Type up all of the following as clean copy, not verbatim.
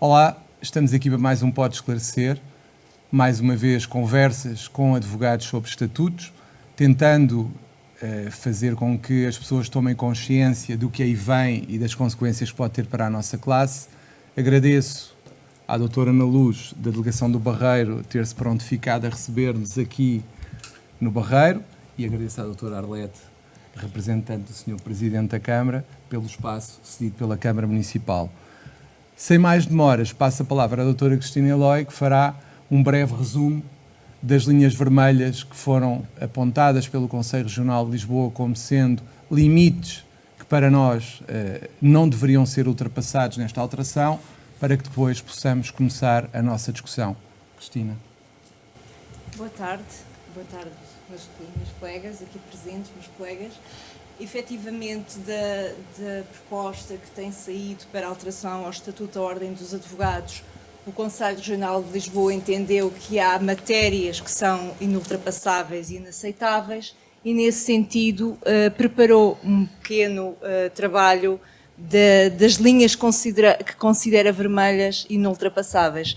Olá, estamos aqui para mais um Pode Esclarecer, mais uma vez conversas com advogados sobre estatutos, tentando fazer com que as pessoas tomem consciência do que aí vem e das consequências que pode ter para a nossa classe. Agradeço à doutora Ana Luz, da Delegação do Barreiro, ter-se prontificado a receber-nos aqui no Barreiro, e agradeço à doutora Arlete, representante do Sr. Presidente da Câmara, pelo espaço cedido pela Câmara Municipal. Sem mais demoras, passo a palavra à doutora Cristina Eloy, que fará um breve resumo das linhas vermelhas que foram apontadas pelo Conselho Regional de Lisboa como sendo limites que para nós não deveriam ser ultrapassados nesta alteração, para que depois possamos começar a nossa discussão. Cristina. Boa tarde, meus colegas aqui presentes, meus colegas. Efetivamente, da proposta que tem saído para alteração ao Estatuto da Ordem dos Advogados, o Conselho Regional de Lisboa entendeu que há matérias que são inultrapassáveis e inaceitáveis e, nesse sentido, preparou um pequeno trabalho das linhas que considera vermelhas e inultrapassáveis.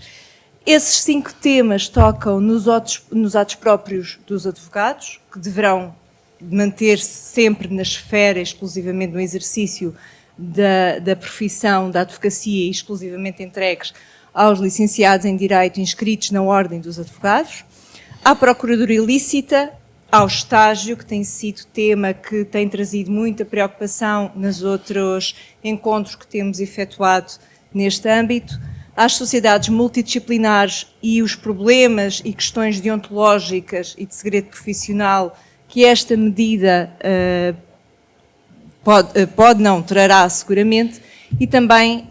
Esses 5 temas tocam nos atos próprios dos advogados, que deverão manter-se sempre na esfera, exclusivamente no exercício da profissão da advocacia e exclusivamente entregues aos licenciados em Direito inscritos na Ordem dos Advogados, à Procuradoria Ilícita, ao estágio, que tem sido tema que tem trazido muita preocupação nos outros encontros que temos efetuado neste âmbito, às sociedades multidisciplinares e os problemas e questões deontológicas e de segredo profissional que esta medida trará seguramente, e também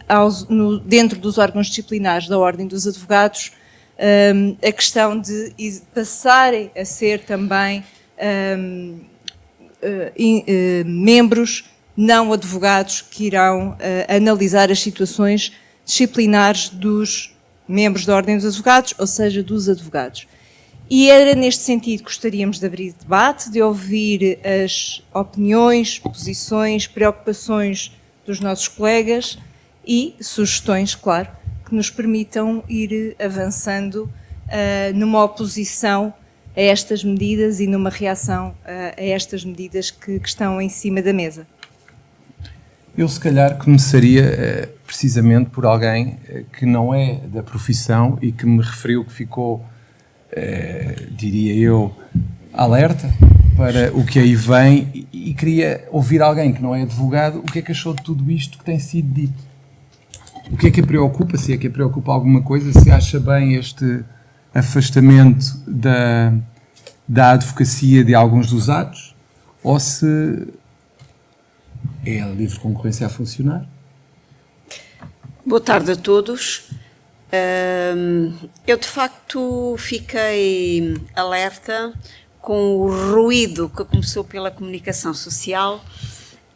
dentro dos órgãos disciplinares da Ordem dos Advogados, a questão de passarem a ser também membros não advogados que irão analisar as situações disciplinares dos membros da Ordem dos Advogados, ou seja, dos advogados. E era neste sentido que gostaríamos de abrir debate, de ouvir as opiniões, posições, preocupações dos nossos colegas e sugestões, claro, que nos permitam ir avançando numa oposição a estas medidas e numa reação a estas medidas que estão em cima da mesa. Eu, se calhar, começaria precisamente por alguém que não é da profissão e que me referiu que ficou, diria eu, alerta para o que aí vem, e queria ouvir alguém que não é advogado, o que é que achou de tudo isto que tem sido dito. O que é que a preocupa, se é que a preocupa alguma coisa, se acha bem este afastamento da advocacia de alguns dos atos, ou se é a livre concorrência a funcionar. Boa tarde a todos. Eu, de facto, fiquei alerta com o ruído que começou pela comunicação social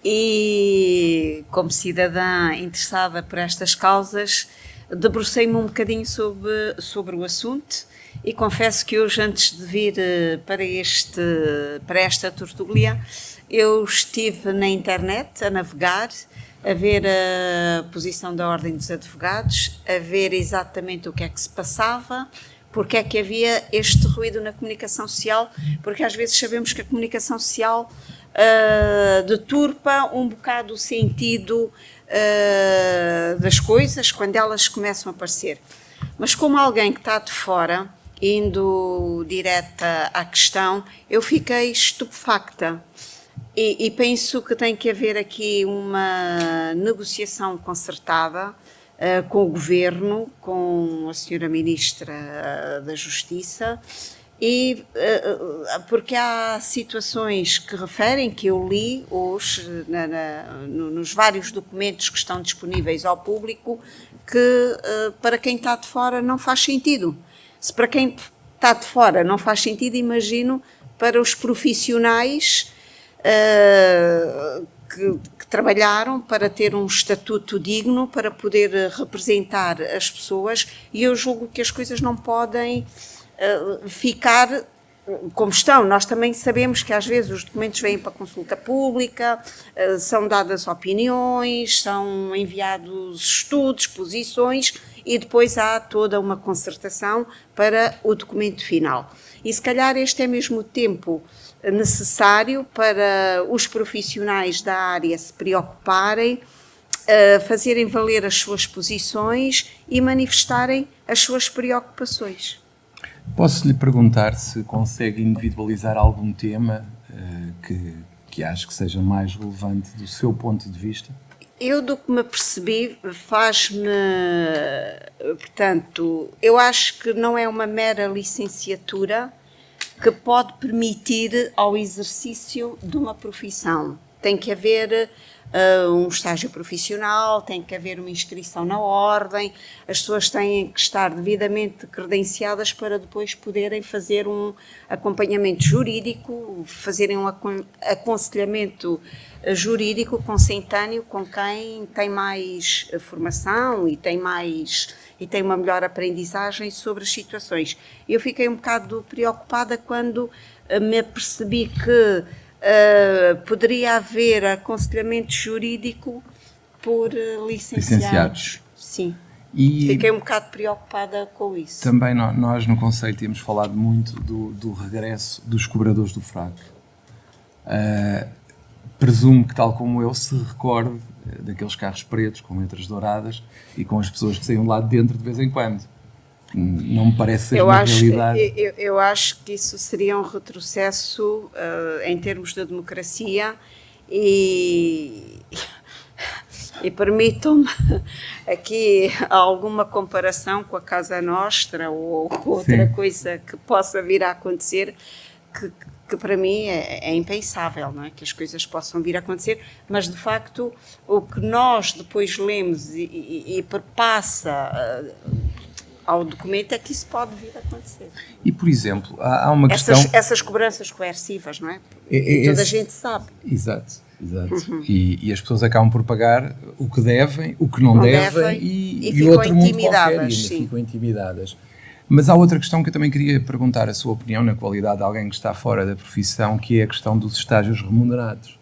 e, como cidadã interessada por estas causas, debrucei-me um bocadinho sobre o assunto e confesso que hoje, antes de vir para esta tertúlia, eu estive na internet a navegar, a ver a posição da Ordem dos Advogados, a ver exatamente o que é que se passava, porque é que havia este ruído na comunicação social, porque às vezes sabemos que a comunicação social deturpa um bocado o sentido das coisas quando elas começam a aparecer. Mas como alguém que está de fora, indo direta à questão, eu fiquei estupefacta. E penso que tem que haver aqui uma negociação concertada com o Governo, com a Sra. Ministra da Justiça, e porque há situações que referem, que eu li hoje nos vários documentos que estão disponíveis ao público, que para quem está de fora não faz sentido. Se para quem está de fora não faz sentido, imagino para os profissionais que trabalharam para ter um estatuto digno, para poder representar as pessoas, e eu julgo que as coisas não podem ficar como estão. Nós também sabemos que às vezes os documentos vêm para consulta pública, são dadas opiniões, são enviados estudos, posições e depois há toda uma concertação para o documento final. E se calhar este é mesmo o tempo necessário para os profissionais da área se preocuparem, fazerem valer as suas posições e manifestarem as suas preocupações. Posso lhe perguntar se consegue individualizar algum tema que acho que seja mais relevante do seu ponto de vista? Eu, do que me apercebi, faz-me... Portanto, eu acho que não é uma mera licenciatura que pode permitir ao exercício de uma profissão. Tem que haver um estágio profissional, tem que haver uma inscrição na ordem, as pessoas têm que estar devidamente credenciadas para depois poderem fazer um acompanhamento jurídico, fazerem um aconselhamento jurídico consentâneo com quem tem mais formação e tem uma melhor aprendizagem sobre as situações. Eu fiquei um bocado preocupada quando me apercebi que poderia haver aconselhamento jurídico por licenciados. Sim. E fiquei um bocado preocupada com isso. Também nós no Conselho temos falado muito do regresso dos cobradores do FRAC. Presumo que, tal como eu, se recorde daqueles carros pretos com letras douradas e com as pessoas que saíam lá de dentro de vez em quando. Não me parece ser uma realidade. Eu acho que isso seria um retrocesso em termos de democracia e permitam-me aqui alguma comparação com a Casa Nostra ou outra coisa que possa vir a acontecer que para mim é impensável, não é? Que as coisas possam vir a acontecer, mas de facto o que nós depois lemos e perpassa ao documento é que isso pode vir a acontecer. E, por exemplo, há uma questão... Essas cobranças coercivas, não é? Toda a gente sabe. Exato. Uhum. E as pessoas acabam por pagar o que devem, o que não devem e outro mundo qualquer, e ficam intimidadas. Mas há outra questão que eu também queria perguntar a sua opinião, na qualidade de alguém que está fora da profissão, que é a questão dos estágios remunerados.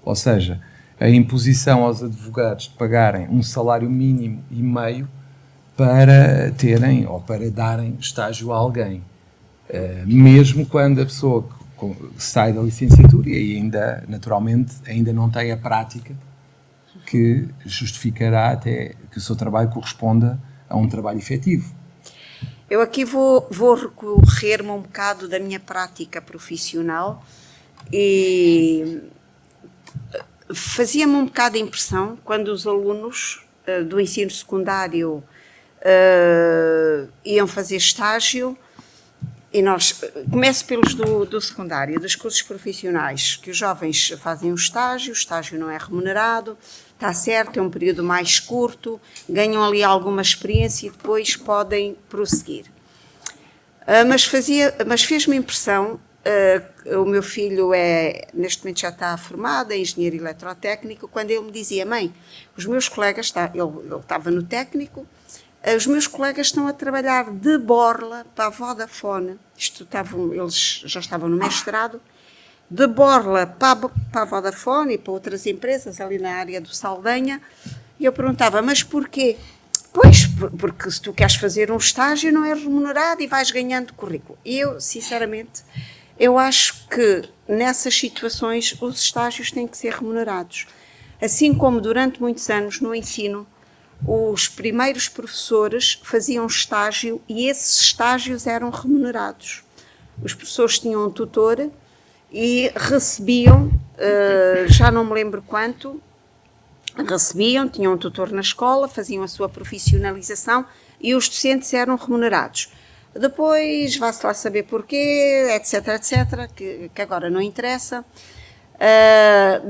Ou seja, a imposição aos advogados de pagarem um salário mínimo e meio para terem ou para darem estágio a alguém, mesmo quando a pessoa sai da licenciatura e ainda, naturalmente, ainda não tem a prática que justificará até que o seu trabalho corresponda a um trabalho efetivo. Eu aqui vou recorrer-me um bocado da minha prática profissional e fazia-me um bocado de impressão quando os alunos do ensino secundário iam fazer estágio e começo pelos do secundário, dos cursos profissionais, que os jovens fazem o estágio não é remunerado, está certo, é um período mais curto, ganham ali alguma experiência e depois podem prosseguir. Mas fez-me impressão, o meu filho neste momento já está formado, é engenheiro eletrotécnico, quando ele me dizia: mãe, os meus colegas, ele estava no técnico, os meus colegas estão a trabalhar de borla para a Vodafone, eles já estavam no mestrado, de borla para a Vodafone e para outras empresas ali na área do Saldanha, e eu perguntava: mas porquê? Pois, porque se tu queres fazer um estágio não é remunerado e vais ganhando currículo. E eu, sinceramente, eu acho que nessas situações os estágios têm que ser remunerados. Assim como durante muitos anos no ensino, os primeiros professores faziam estágio e esses estágios eram remunerados. Os professores tinham um tutor e recebiam, já não me lembro quanto, tinham um tutor na escola, faziam a sua profissionalização e os docentes eram remunerados. Depois, vá-se lá saber porquê, etc, que agora não interessa,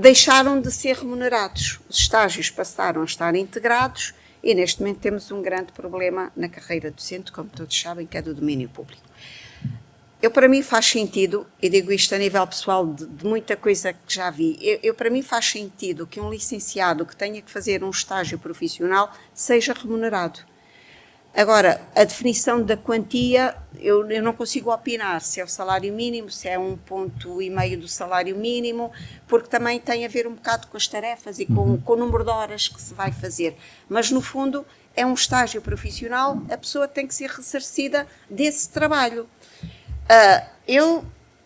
deixaram de ser remunerados. Os estágios passaram a estar integrados e neste momento temos um grande problema na carreira docente, como todos sabem, que é do domínio público. Para mim faz sentido, e digo isto a nível pessoal de muita coisa que já vi, para mim faz sentido que um licenciado que tenha que fazer um estágio profissional seja remunerado. Agora, a definição da quantia, eu não consigo opinar se é o salário mínimo, se é 1,5 do salário mínimo, porque também tem a ver um bocado com as tarefas e com o número de horas que se vai fazer. Mas, no fundo, é um estágio profissional, a pessoa tem que ser ressarcida desse trabalho. Eu,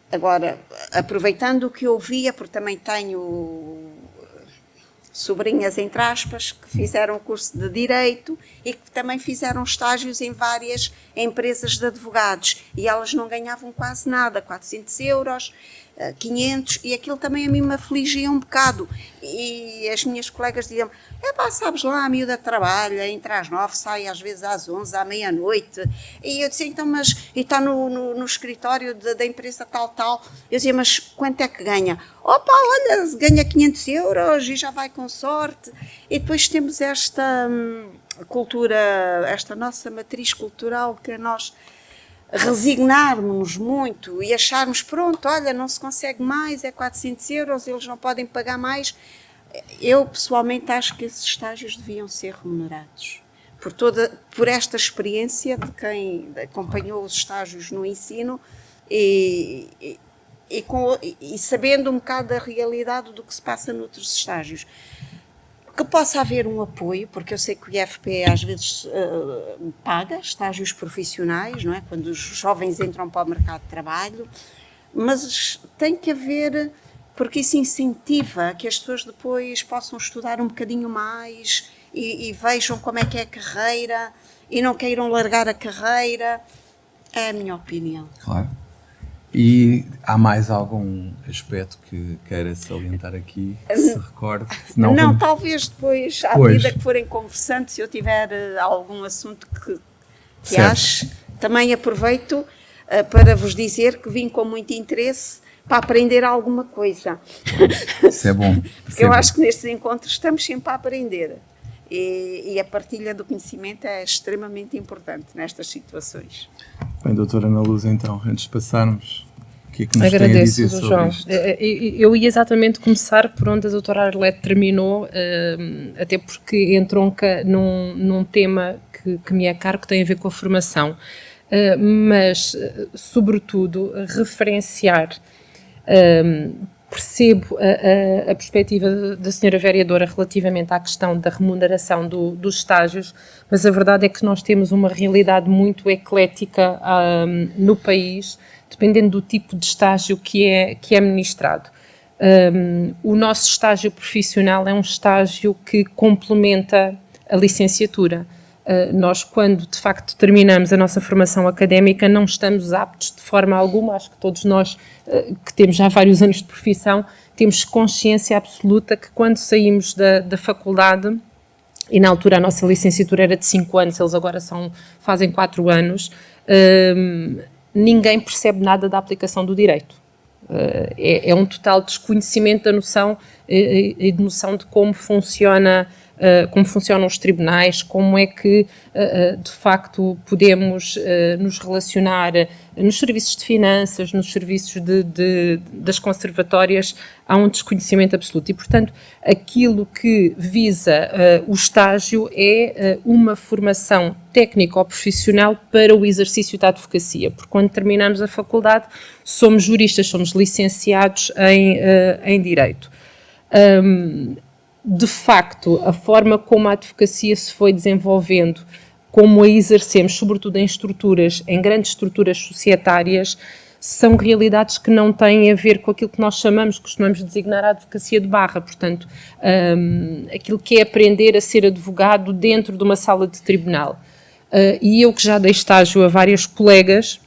agora, aproveitando o que eu via, porque também tenho sobrinhas, entre aspas, que fizeram curso de Direito e que também fizeram estágios em várias empresas de advogados e elas não ganhavam quase nada, 400 euros, 500, e aquilo também a mim me afligia um bocado. E as minhas colegas diziam, sabes lá, a miúda trabalha, entra às 9, sai às vezes às 11, à meia-noite. E eu dizia, então, mas e está no escritório da empresa tal. Eu dizia, mas quanto é que ganha? Opa, olha, ganha 500 euros e já vai com sorte. E depois temos esta cultura, esta nossa matriz cultural que nós resignarmos-nos muito e acharmos, pronto, olha, não se consegue mais, é 400 euros, eles não podem pagar mais. Eu, pessoalmente, acho que esses estágios deviam ser remunerados. Por esta experiência de quem acompanhou os estágios no ensino e sabendo um bocado da realidade do que se passa noutros estágios. Que possa haver um apoio, porque eu sei que o IFP às vezes paga estágios profissionais, não é? Quando os jovens entram para o mercado de trabalho, mas tem que haver, porque isso incentiva que as pessoas depois possam estudar um bocadinho mais e vejam como é que é a carreira e não queiram largar a carreira. É a minha opinião. Claro. E há mais algum aspecto que queira salientar aqui, que se recorde? Não, talvez depois, à medida que forem conversando, se eu tiver algum assunto que ache, também aproveito para vos dizer que vim com muito interesse para aprender alguma coisa. Isso é bom. Porque eu acho que nestes encontros estamos sempre a aprender. E a partilha do conhecimento é extremamente importante nestas situações. Bem, doutora Ana Luz, então, antes de passarmos, o que é que nos tem a dizer sobre João. isto? Eu ia exatamente começar por onde a doutora Arlete terminou, até porque entronca num tema que me é caro, que tem a ver com a formação, mas, sobretudo, referenciar. Percebo a perspectiva da senhora vereadora relativamente à questão da remuneração dos estágios, mas a verdade é que nós temos uma realidade muito eclética no país, dependendo do tipo de estágio que é ministrado. O nosso estágio profissional é um estágio que complementa a licenciatura. Nós, quando de facto terminamos a nossa formação académica, não estamos aptos de forma alguma, acho que todos nós que temos já vários anos de profissão, temos consciência absoluta que quando saímos da faculdade, e na altura a nossa licenciatura era de 5 anos, eles agora fazem 4 anos, ninguém percebe nada da aplicação do direito. É um total desconhecimento da noção e de noção de como funcionam os tribunais, como é que, de facto, podemos nos relacionar nos serviços de finanças, nos serviços das conservatórias, há um desconhecimento absoluto. E, portanto, aquilo que visa o estágio é uma formação técnica ou profissional para o exercício da advocacia, porque quando terminamos a faculdade somos juristas, somos licenciados em Direito. De facto, a forma como a advocacia se foi desenvolvendo, como a exercemos, sobretudo em grandes estruturas societárias, são realidades que não têm a ver com aquilo que nós costumamos designar a advocacia de barra, portanto, aquilo que é aprender a ser advogado dentro de uma sala de tribunal. E eu que já dei estágio a vários colegas,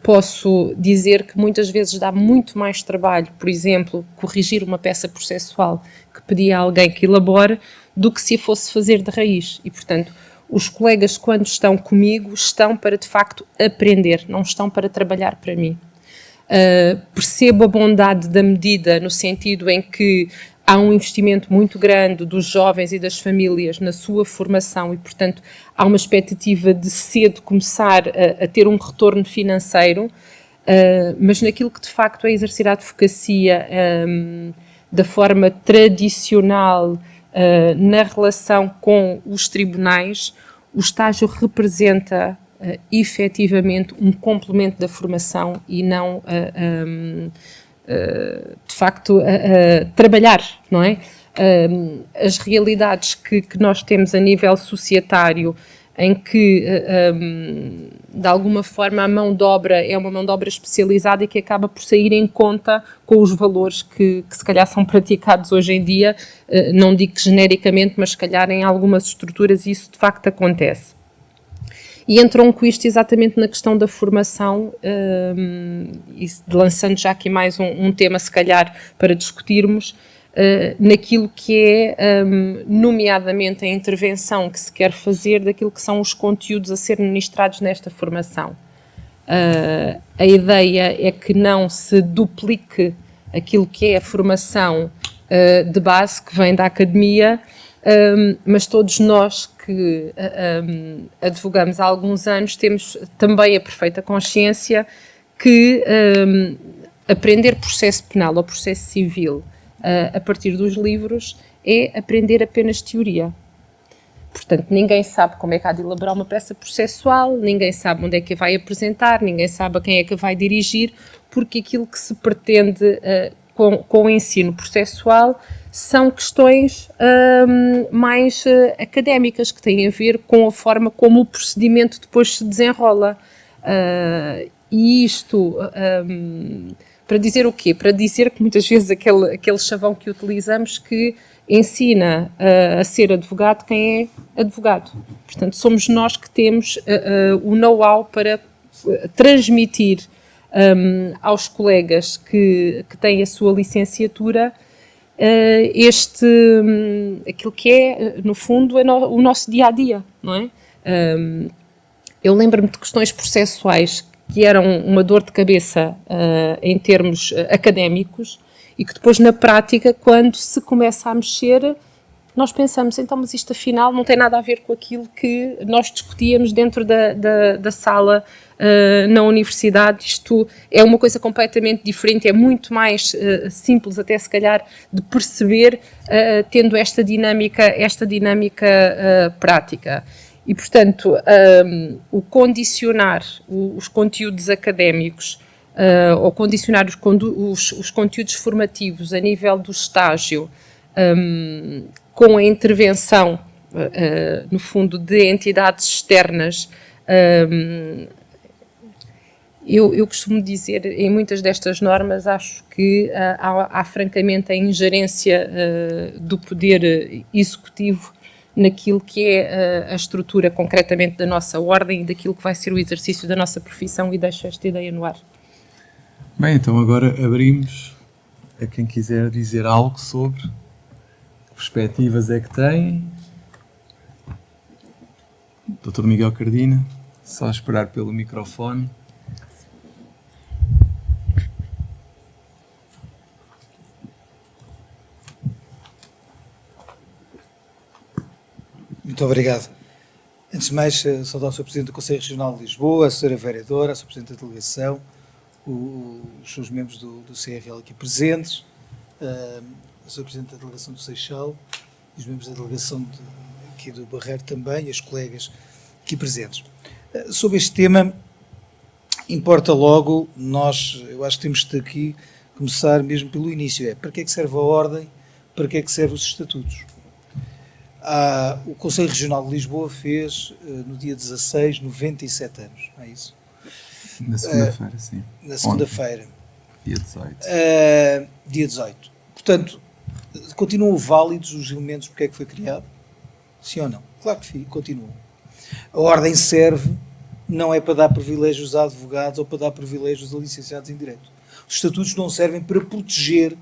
posso dizer que muitas vezes dá muito mais trabalho, por exemplo, corrigir uma peça processual que pedia a alguém que elabore, do que se a fosse fazer de raiz. E, portanto, os colegas, quando estão comigo, estão para, de facto, aprender, não estão para trabalhar para mim. Percebo a bondade da medida no sentido em que há um investimento muito grande dos jovens e das famílias na sua formação e, portanto, há uma expectativa de cedo começar a ter um retorno financeiro, mas naquilo que de facto é exercer a advocacia da forma tradicional na relação com os tribunais, o estágio representa efetivamente um complemento da formação e não, de facto, trabalhar, não é? As realidades que nós temos a nível societário, em que, de alguma forma, a mão de obra é uma mão de obra especializada e que acaba por sair em conta com os valores que se calhar são praticados hoje em dia, não digo que genericamente, mas se calhar em algumas estruturas isso de facto acontece. E entram com isto exatamente na questão da formação, e lançando já aqui mais um tema se calhar para discutirmos, naquilo que é, nomeadamente, a intervenção que se quer fazer daquilo que são os conteúdos a ser ministrados nesta formação. A ideia é que não se duplique aquilo que é a formação de base que vem da academia, mas todos nós que advogamos há alguns anos temos também a perfeita consciência que aprender processo penal ou processo civil a partir dos livros é aprender apenas teoria. Portanto, ninguém sabe como é que há de elaborar uma peça processual, ninguém sabe onde é que a vai apresentar, ninguém sabe a quem é que a vai dirigir, porque aquilo que se pretende com o ensino processual são questões mais académicas, que têm a ver com a forma como o procedimento depois se desenrola. E isto... para dizer o quê? Para dizer que muitas vezes aquele chavão que utilizamos que ensina a ser advogado quem é advogado. Portanto, somos nós que temos o know-how para transmitir aos colegas que têm a sua licenciatura aquilo que é, no fundo, o nosso dia-a-dia, não é? Eu lembro-me de questões processuais que eram uma dor de cabeça em termos académicos e que depois na prática, quando se começa a mexer, nós pensamos, então, mas isto afinal não tem nada a ver com aquilo que nós discutíamos dentro da sala na universidade. Isto é uma coisa completamente diferente, é muito mais simples até se calhar de perceber, tendo esta dinâmica prática. E, portanto, o condicionar os conteúdos académicos ou condicionar os conteúdos formativos a nível do estágio com a intervenção, no fundo, de entidades externas, eu costumo dizer, em muitas destas normas, acho que há francamente a ingerência do poder executivo naquilo que é a estrutura concretamente da nossa ordem e daquilo que vai ser o exercício da nossa profissão, e deixo esta ideia no ar. Bem, então agora abrimos a quem quiser dizer algo sobre que perspectivas é que tem. Dr. Miguel Cardina, só esperar pelo microfone. Muito obrigado. Antes de mais, saudar o Sr. Presidente do Conselho Regional de Lisboa, a Sra. Vereadora, a Sra. Presidente da Delegação, os seus membros do CRL aqui presentes, a Sra. Presidente da Delegação do Seixal, os membros da Delegação aqui do Barreiro também, e as colegas aqui presentes. Sobre este tema, importa logo, eu acho que temos de aqui começar mesmo pelo início, para que é que serve a ordem, para que é que servem os estatutos. O Conselho Regional de Lisboa fez, no dia 16, 97 anos, não é isso? Na segunda-feira, sim. Na segunda-feira. Dia 18. Dia 18. Portanto, continuam válidos os elementos porque é que foi criado? Sim ou não? Claro que continuam. A ordem serve, não é para dar privilégios a advogados ou para dar privilégios a licenciados em Direito. Os estatutos não servem para proteger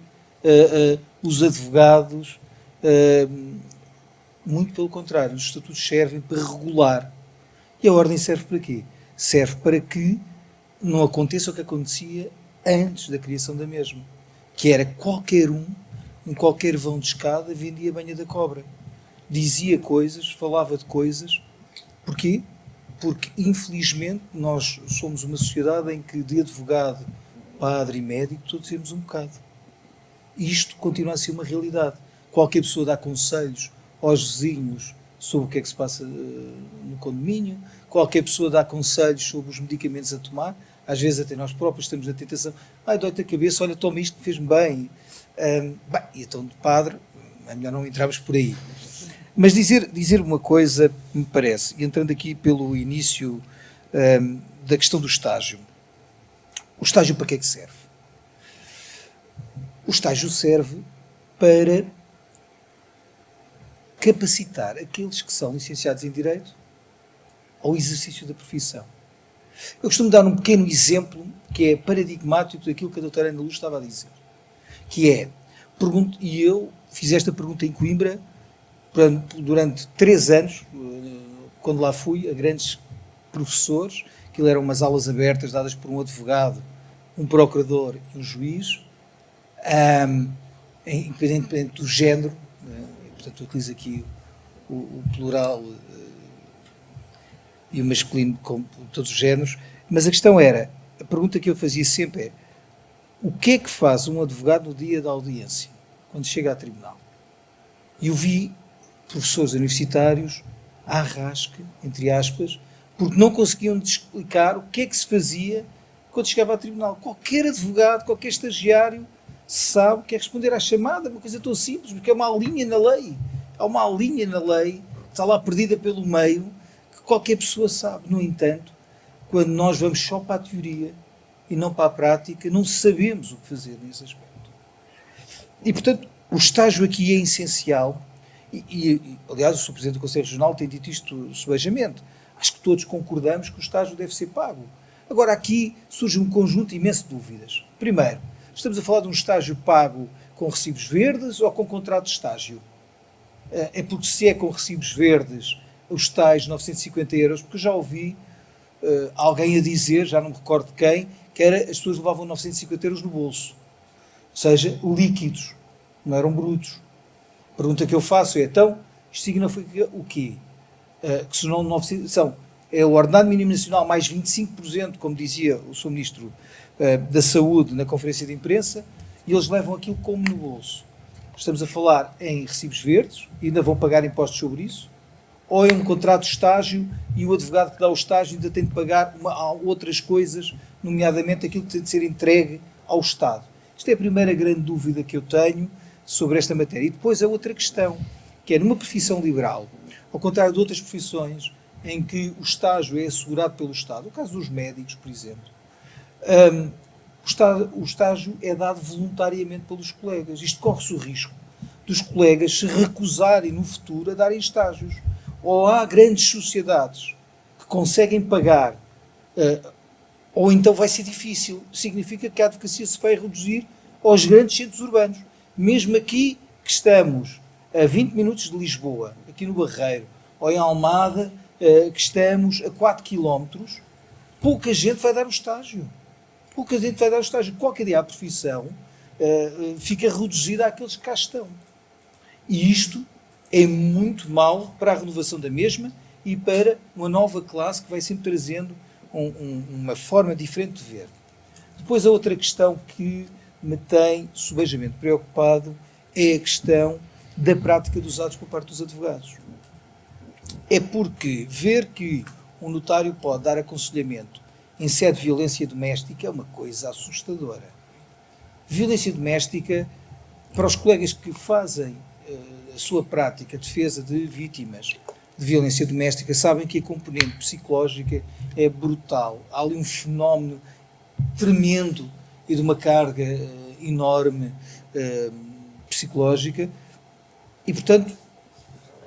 os advogados, muito pelo contrário, os estatutos servem para regular. E a ordem serve para quê? Serve para que não aconteça o que acontecia antes da criação da mesma, que era qualquer um, em qualquer vão de escada, vendia a banha da cobra. Dizia coisas, falava de coisas. Porquê? Porque, infelizmente, nós somos uma sociedade em que de advogado, padre e médico, todos temos um bocado. E isto continua a ser uma realidade. Qualquer pessoa dá conselhos aos vizinhos sobre o que é que se passa no condomínio, qualquer pessoa dá conselhos sobre os medicamentos a tomar, às vezes até nós próprios estamos na tentação, dói-te a cabeça, olha, toma isto que fez-me bem. E então de padre, é melhor não entrarmos por aí. Mas dizer uma coisa que me parece, e entrando aqui pelo início da questão do estágio. O estágio para que é que serve? O estágio serve para capacitar aqueles que são licenciados em Direito ao exercício da profissão. Eu costumo dar um pequeno exemplo que é paradigmático daquilo que a doutora Ana Luz estava a dizer, que é, e eu fiz esta pergunta em Coimbra durante 3 anos, quando lá fui, a grandes professores, aquilo eram umas aulas abertas dadas por um advogado, um procurador e um juiz, independentemente do género, portanto eu utilizo aqui o plural e o masculino com todos os géneros, mas a questão era, a pergunta que eu fazia sempre é, o que é que faz um advogado no dia da audiência, quando chega a tribunal? E eu vi professores universitários à rasca, entre aspas, porque não conseguiam explicar o que é que se fazia quando chegava a tribunal. Qualquer advogado, qualquer estagiário sabe que é responder à chamada, uma coisa tão simples, porque é uma linha na lei. Há uma linha na lei, está lá perdida pelo meio, que qualquer pessoa sabe. No entanto, quando nós vamos só para a teoria e não para a prática, não sabemos o que fazer nesse aspecto. E, portanto, o estágio aqui é essencial e aliás, o Sr. Presidente do Conselho Regional tem dito isto subejamente. Acho que todos concordamos que o estágio deve ser pago. Agora, aqui surge um conjunto imenso de dúvidas. Primeiro, estamos a falar de um estágio pago com recibos verdes ou com contrato de estágio? É porque se é com recibos verdes, os tais 950 euros, porque eu já ouvi alguém a dizer, já não me recordo de quem, que era, as pessoas levavam 950 euros no bolso. Ou seja, líquidos, não eram brutos. A pergunta que eu faço é, então, isto significa o quê? Que se não 900, é o ordenado mínimo nacional mais 25%, como dizia o Sr. Ministro da Saúde na conferência de imprensa, e eles levam aquilo como no bolso. Estamos a falar em recibos verdes, e ainda vão pagar impostos sobre isso, ou em um contrato de estágio, e o advogado que dá o estágio ainda tem de pagar outras coisas, nomeadamente aquilo que tem de ser entregue ao Estado. Esta é a primeira grande dúvida que eu tenho sobre esta matéria. E depois a outra questão, que é numa profissão liberal, ao contrário de outras profissões em que o estágio é assegurado pelo Estado, no caso dos médicos, por exemplo, o estágio é dado voluntariamente pelos colegas. Isto corre-se o risco dos colegas se recusarem no futuro a darem estágios. Ou há grandes sociedades que conseguem pagar, ou então vai ser difícil. Significa que a advocacia se vai reduzir aos grandes centros urbanos. Mesmo aqui, que estamos a 20 minutos de Lisboa, aqui no Barreiro, ou em Almada, que estamos a 4 km, pouca gente vai dar o estágio. Pouca gente vai dar o estágio. Qualquer dia a profissão fica reduzida àqueles que cá estão. E isto é muito mau para a renovação da mesma e para uma nova classe que vai sempre trazendo uma forma diferente de ver. Depois a outra questão que me tem subejamente preocupado é a questão da prática dos atos por parte dos advogados. É porque ver que um notário pode dar aconselhamento em sede de violência doméstica é uma coisa assustadora. Violência doméstica, para os colegas que fazem a sua prática, defesa de vítimas de violência doméstica, sabem que a componente psicológica é brutal. Há ali um fenómeno tremendo e de uma carga enorme psicológica e, portanto,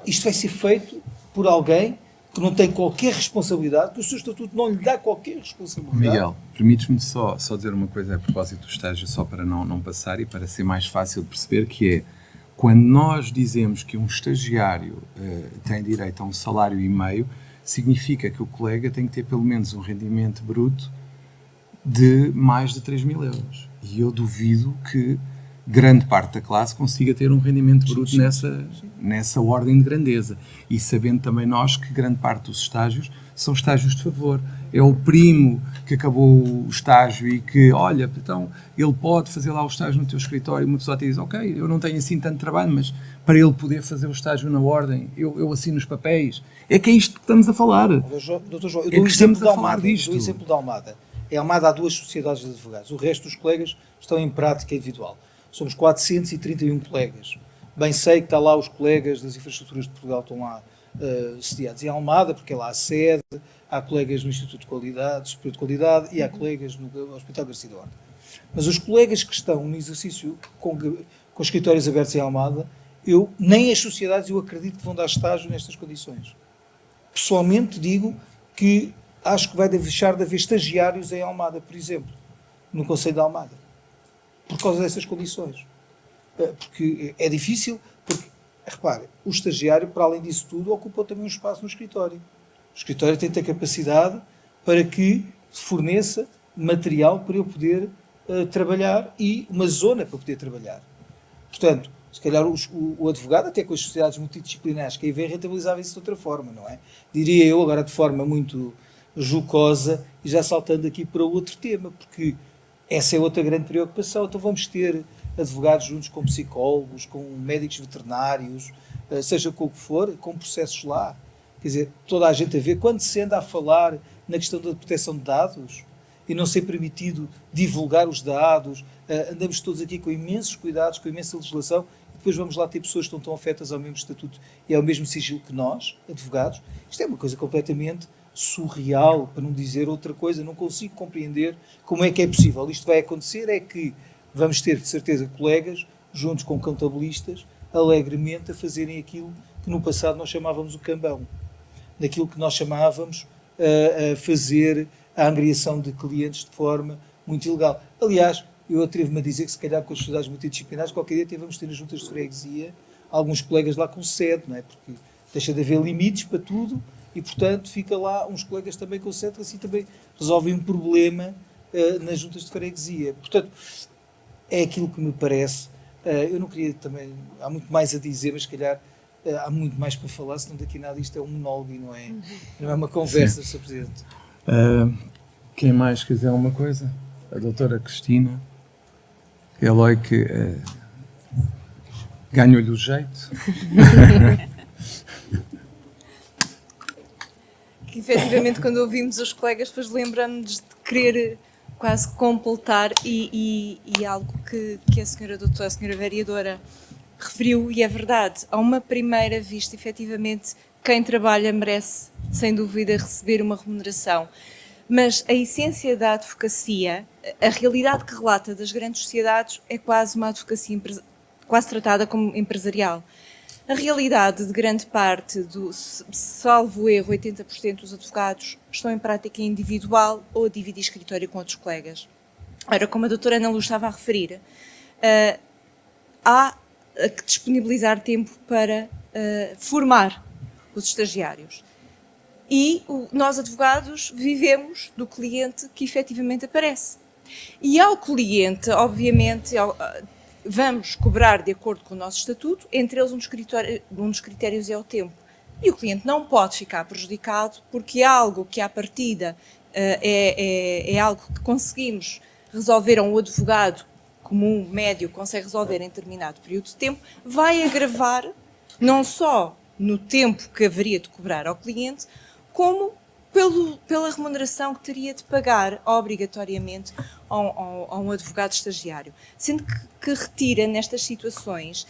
isto vai ser feito por alguém que não tem qualquer responsabilidade, que o seu estatuto não lhe dá qualquer responsabilidade. Miguel, permites-me só dizer uma coisa a propósito do estágio, só para não passar e para ser mais fácil de perceber, que é, quando nós dizemos que um estagiário tem direito a um salário e meio, significa que o colega tem que ter pelo menos um rendimento bruto de mais de 3.000 euros. E eu duvido que grande parte da classe consiga ter um rendimento bruto nessa ordem de grandeza. E sabendo também nós que grande parte dos estágios são estágios de favor. É o primo que acabou o estágio e que, olha, então ele pode fazer lá o estágio no teu escritório, e uma pessoa te diz, ok, eu não tenho assim tanto trabalho, mas para ele poder fazer o estágio na ordem, eu assino os papéis. É que é isto que estamos a falar. Doutor João, eu É dou que o estamos exemplo da a falar Almada. disto. Dou o exemplo da Almada. Em Almada há 2 sociedades de advogados. O resto dos colegas estão em prática individual. Somos 431 colegas. Bem sei que está lá os colegas das infraestruturas de Portugal, estão lá sediados em Almada, porque é lá a sede, há colegas no Instituto de Qualidade, Superior de Qualidade, e há colegas no Hospital Garcia da Horta. Mas os colegas que estão no exercício com escritórios abertos em Almada, nem as sociedades eu acredito que vão dar estágio nestas condições. Pessoalmente digo que acho que vai deixar de haver estagiários em Almada, por exemplo, no Conselho de Almada, por causa dessas condições. Porque é difícil, porque, repare, o estagiário, para além disso tudo, ocupa também um espaço no escritório. O escritório tem que ter capacidade para que forneça material para eu poder trabalhar e uma zona para poder trabalhar. Portanto, se calhar o advogado, até com as sociedades multidisciplinares, que aí vem rentabilizava isso de outra forma, não é? Diria eu, agora de forma muito jocosa, e já saltando aqui para outro tema, porque essa é outra grande preocupação. Então vamos ter advogados juntos com psicólogos, com médicos veterinários, seja com o que for, com processos lá. Quer dizer, toda a gente a ver, quando se anda a falar na questão da proteção de dados e não ser permitido divulgar os dados, andamos todos aqui com imensos cuidados, com imensa legislação, e depois vamos lá ter pessoas que estão tão afetas ao mesmo estatuto e ao mesmo sigilo que nós, advogados. Isto é uma coisa completamente surreal, para não dizer outra coisa. Não consigo compreender como é que é possível. Isto vai acontecer, é que vamos ter, de certeza, colegas, juntos com contabilistas, alegremente a fazerem aquilo que no passado nós chamávamos o cambão. Daquilo que nós chamávamos a fazer a angriação de clientes de forma muito ilegal. Aliás, eu atrevo-me a dizer que se calhar com as sociedades multidisciplinares, qualquer dia até vamos ter nas juntas de freguesia alguns colegas lá com sede, não é? Porque deixa de haver limites para tudo e, portanto, fica lá uns colegas também com sede, que assim também resolvem um problema nas juntas de freguesia. Portanto, é aquilo que me parece. Eu não queria também, há muito mais a dizer, mas se calhar há muito mais para falar, senão daqui nada isto é um monólogo e não é uma conversa, Sr. Presidente. Quem mais quiser uma coisa? A doutora Cristina, Eloy, que ganhou-lhe o jeito. Que efetivamente, quando ouvimos os colegas, depois lembramos de querer quase completar e algo que a senhora doutora, a senhora vereadora referiu, e é verdade, a uma primeira vista, efetivamente, quem trabalha merece, sem dúvida, receber uma remuneração. Mas a essência da advocacia, a realidade que relata das grandes sociedades é quase uma advocacia quase tratada como empresarial. A realidade de grande parte, salvo erro, 80% dos advogados estão em prática individual ou a dividir escritório com outros colegas. Ora, como a doutora Ana Luz estava a referir, há que disponibilizar tempo para formar os estagiários. E nós, advogados, vivemos do cliente que efetivamente aparece. E ao cliente, obviamente, vamos cobrar de acordo com o nosso estatuto, entre eles um dos critérios é o tempo. E o cliente não pode ficar prejudicado porque é algo que à partida é algo que conseguimos resolver, a um advogado comum, médio, consegue resolver em determinado período de tempo, vai agravar não só no tempo que haveria de cobrar ao cliente, como pela remuneração que teria de pagar obrigatoriamente a um advogado estagiário. Sendo que retira nestas situações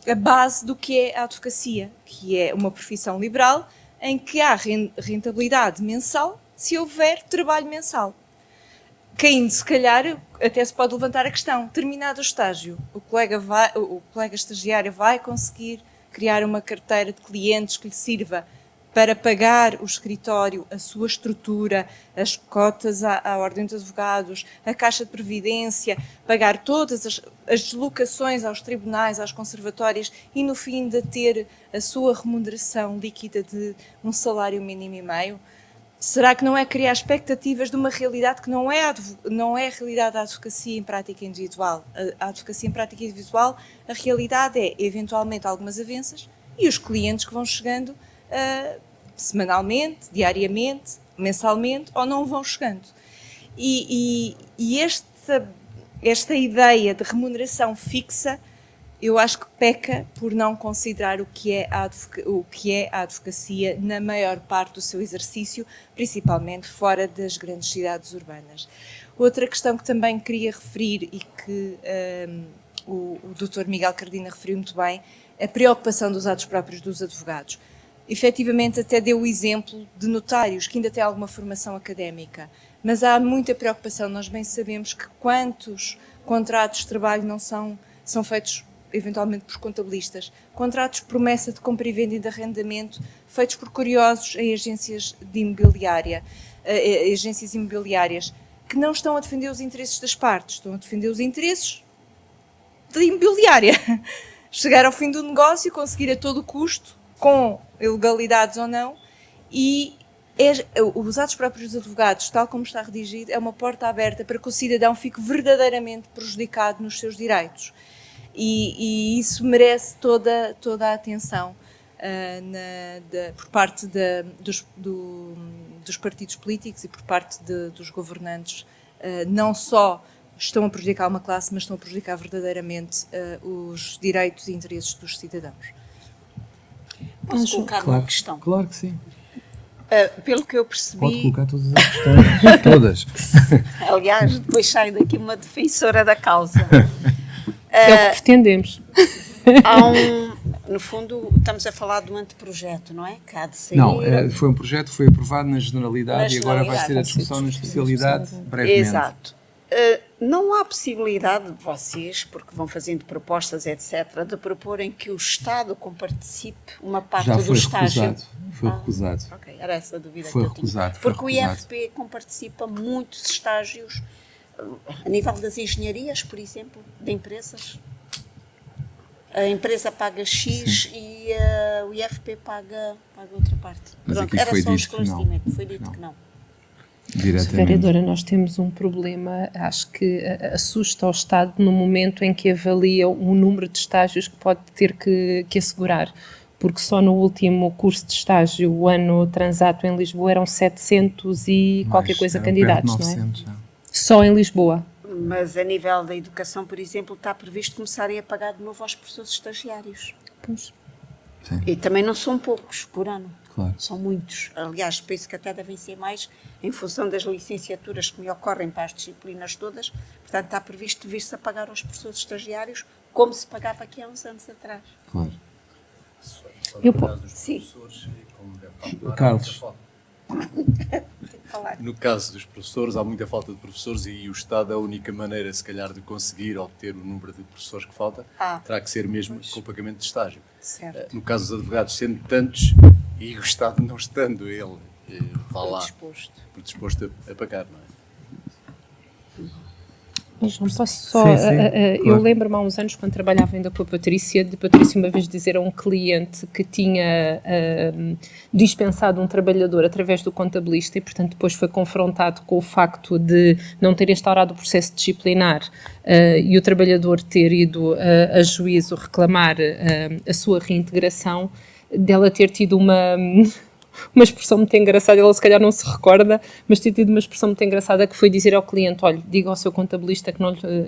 a base do que é a advocacia, que é uma profissão liberal em que há rentabilidade mensal se houver trabalho mensal. Caindo, se calhar, até se pode levantar a questão, terminado o estágio, o colega estagiário vai conseguir criar uma carteira de clientes que lhe sirva para pagar o escritório, a sua estrutura, as cotas à Ordem dos Advogados, a Caixa de Previdência, pagar todas as deslocações aos tribunais, às conservatórias e, no fim, de ter a sua remuneração líquida de um salário mínimo e meio. Será que não é criar expectativas de uma realidade que não é a realidade da advocacia em prática individual? A advocacia em prática individual, a realidade é, eventualmente, algumas avanças e os clientes que vão chegando semanalmente, diariamente, mensalmente, ou não vão chegando. E esta ideia de remuneração fixa, eu acho que peca por não considerar o que é a advocacia na maior parte do seu exercício, principalmente fora das grandes cidades urbanas. Outra questão que também queria referir e que o Dr. Miguel Cardina referiu muito bem, a preocupação dos atos próprios dos advogados. Efetivamente, até deu o exemplo de notários, que ainda têm alguma formação académica, mas há muita preocupação. Nós bem sabemos que quantos contratos de trabalho não são feitos eventualmente por contabilistas, contratos de promessa de compra e venda e de arrendamento feitos por curiosos em agências imobiliárias, que não estão a defender os interesses das partes, estão a defender os interesses da imobiliária. Chegar ao fim do negócio, conseguir a todo custo, com ilegalidades ou não, e os atos próprios dos advogados, tal como está redigido, é uma porta aberta para que o cidadão fique verdadeiramente prejudicado nos seus direitos. E isso merece toda a atenção por parte dos partidos políticos e por parte dos governantes. Não só estão a prejudicar uma classe, mas estão a prejudicar verdadeiramente os direitos e interesses dos cidadãos. Posso colocar uma questão? Claro que sim. Pelo que eu percebi... Pode colocar todas as questões. Todas. Aliás, depois sai daqui uma defensora da causa. É o que pretendemos. No fundo, estamos a falar de um anteprojeto, não é? Que há de sair... Não, foi um projeto, foi aprovado na generalidade e agora vai ser a discussão na especialidade brevemente. Exato. Não há possibilidade de vocês, porque vão fazendo propostas, etc., de proporem que o Estado comparticipe uma parte do estágio? Foi recusado. Ok, era essa a dúvida foi que eu recusado, tinha. Porque o IFP comparticipa muitos estágios a nível das engenharias, por exemplo, de empresas. A empresa paga X. Sim. E o IFP paga outra parte. Mas pronto, aqui era foi só um dito esclarecimento. Foi dito que não. Vereadora, nós temos um problema, acho que assusta ao Estado no momento em que avalia o número de estágios que pode ter que assegurar, porque só no último curso de estágio, o ano transato em Lisboa, eram 700 e qualquer coisa candidatos, não é? Já. Só em Lisboa. Mas a nível da educação, por exemplo, está previsto começarem a pagar de novo aos professores estagiários. Pois. Sim. E também não são poucos por ano. Claro. São muitos. Aliás, penso que até devem ser mais em função das licenciaturas que me ocorrem para as disciplinas todas. Portanto, está previsto vir-se a pagar aos professores estagiários como se pagava aqui há uns anos atrás. Claro. Sim. Carlos. No caso dos professores, há muita falta de professores e o Estado, a única maneira, se calhar, de conseguir obter o número de professores que falta, terá que ser mesmo com o pagamento de estágio. Certo. No caso dos advogados, sendo tantos, e o Estado não estando ele, predisposto a pagar, não é? Mas não posso só... Claro. Eu lembro-me há uns anos, quando trabalhava ainda com a Patrícia, uma vez dizer a um cliente que tinha dispensado um trabalhador através do contabilista e, portanto, depois foi confrontado com o facto de não ter instaurado o processo disciplinar e o trabalhador ter ido a juízo reclamar a sua reintegração, dela ter tido uma expressão muito engraçada, ela se calhar não se recorda, mas ter tido uma expressão muito engraçada que foi dizer ao cliente, olha, diga ao seu contabilista que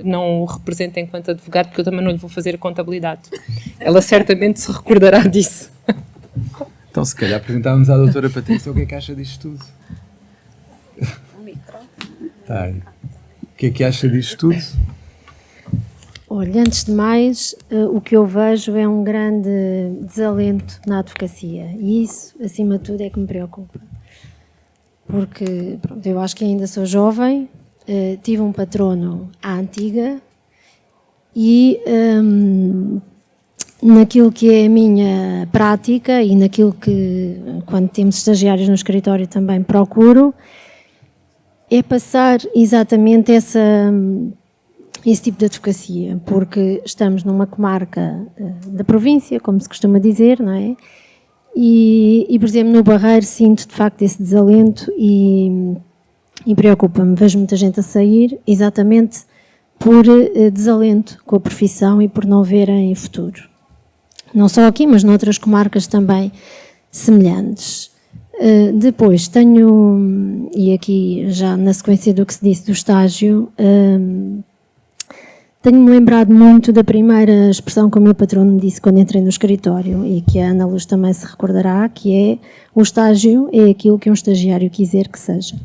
não o representa enquanto advogado, porque eu também não lhe vou fazer a contabilidade. Ela certamente se recordará disso. Então, se calhar, perguntávamos à doutora Patrícia o que é que acha disto tudo. O micro. Tá aí. O que é que acha disto tudo? Olha, antes de mais, o que eu vejo é um grande desalento na advocacia e isso, acima de tudo, é que me preocupa. Porque, pronto, eu acho que ainda sou jovem, tive um patrono à antiga e naquilo que é a minha prática e naquilo que, quando temos estagiários no escritório, também procuro, é passar exatamente esse tipo de advocacia, porque estamos numa comarca da província, como se costuma dizer, não é? E, por exemplo, no Barreiro sinto de facto esse desalento e preocupa-me. Vejo muita gente a sair exatamente por desalento com a profissão e por não verem futuro. Não só aqui, mas noutras comarcas também semelhantes. Depois tenho, e aqui já na sequência do que se disse do estágio, tenho-me lembrado muito da primeira expressão que o meu patrono me disse quando entrei no escritório e que a Ana Luz também se recordará, que é: o estágio é aquilo que um estagiário quiser que seja.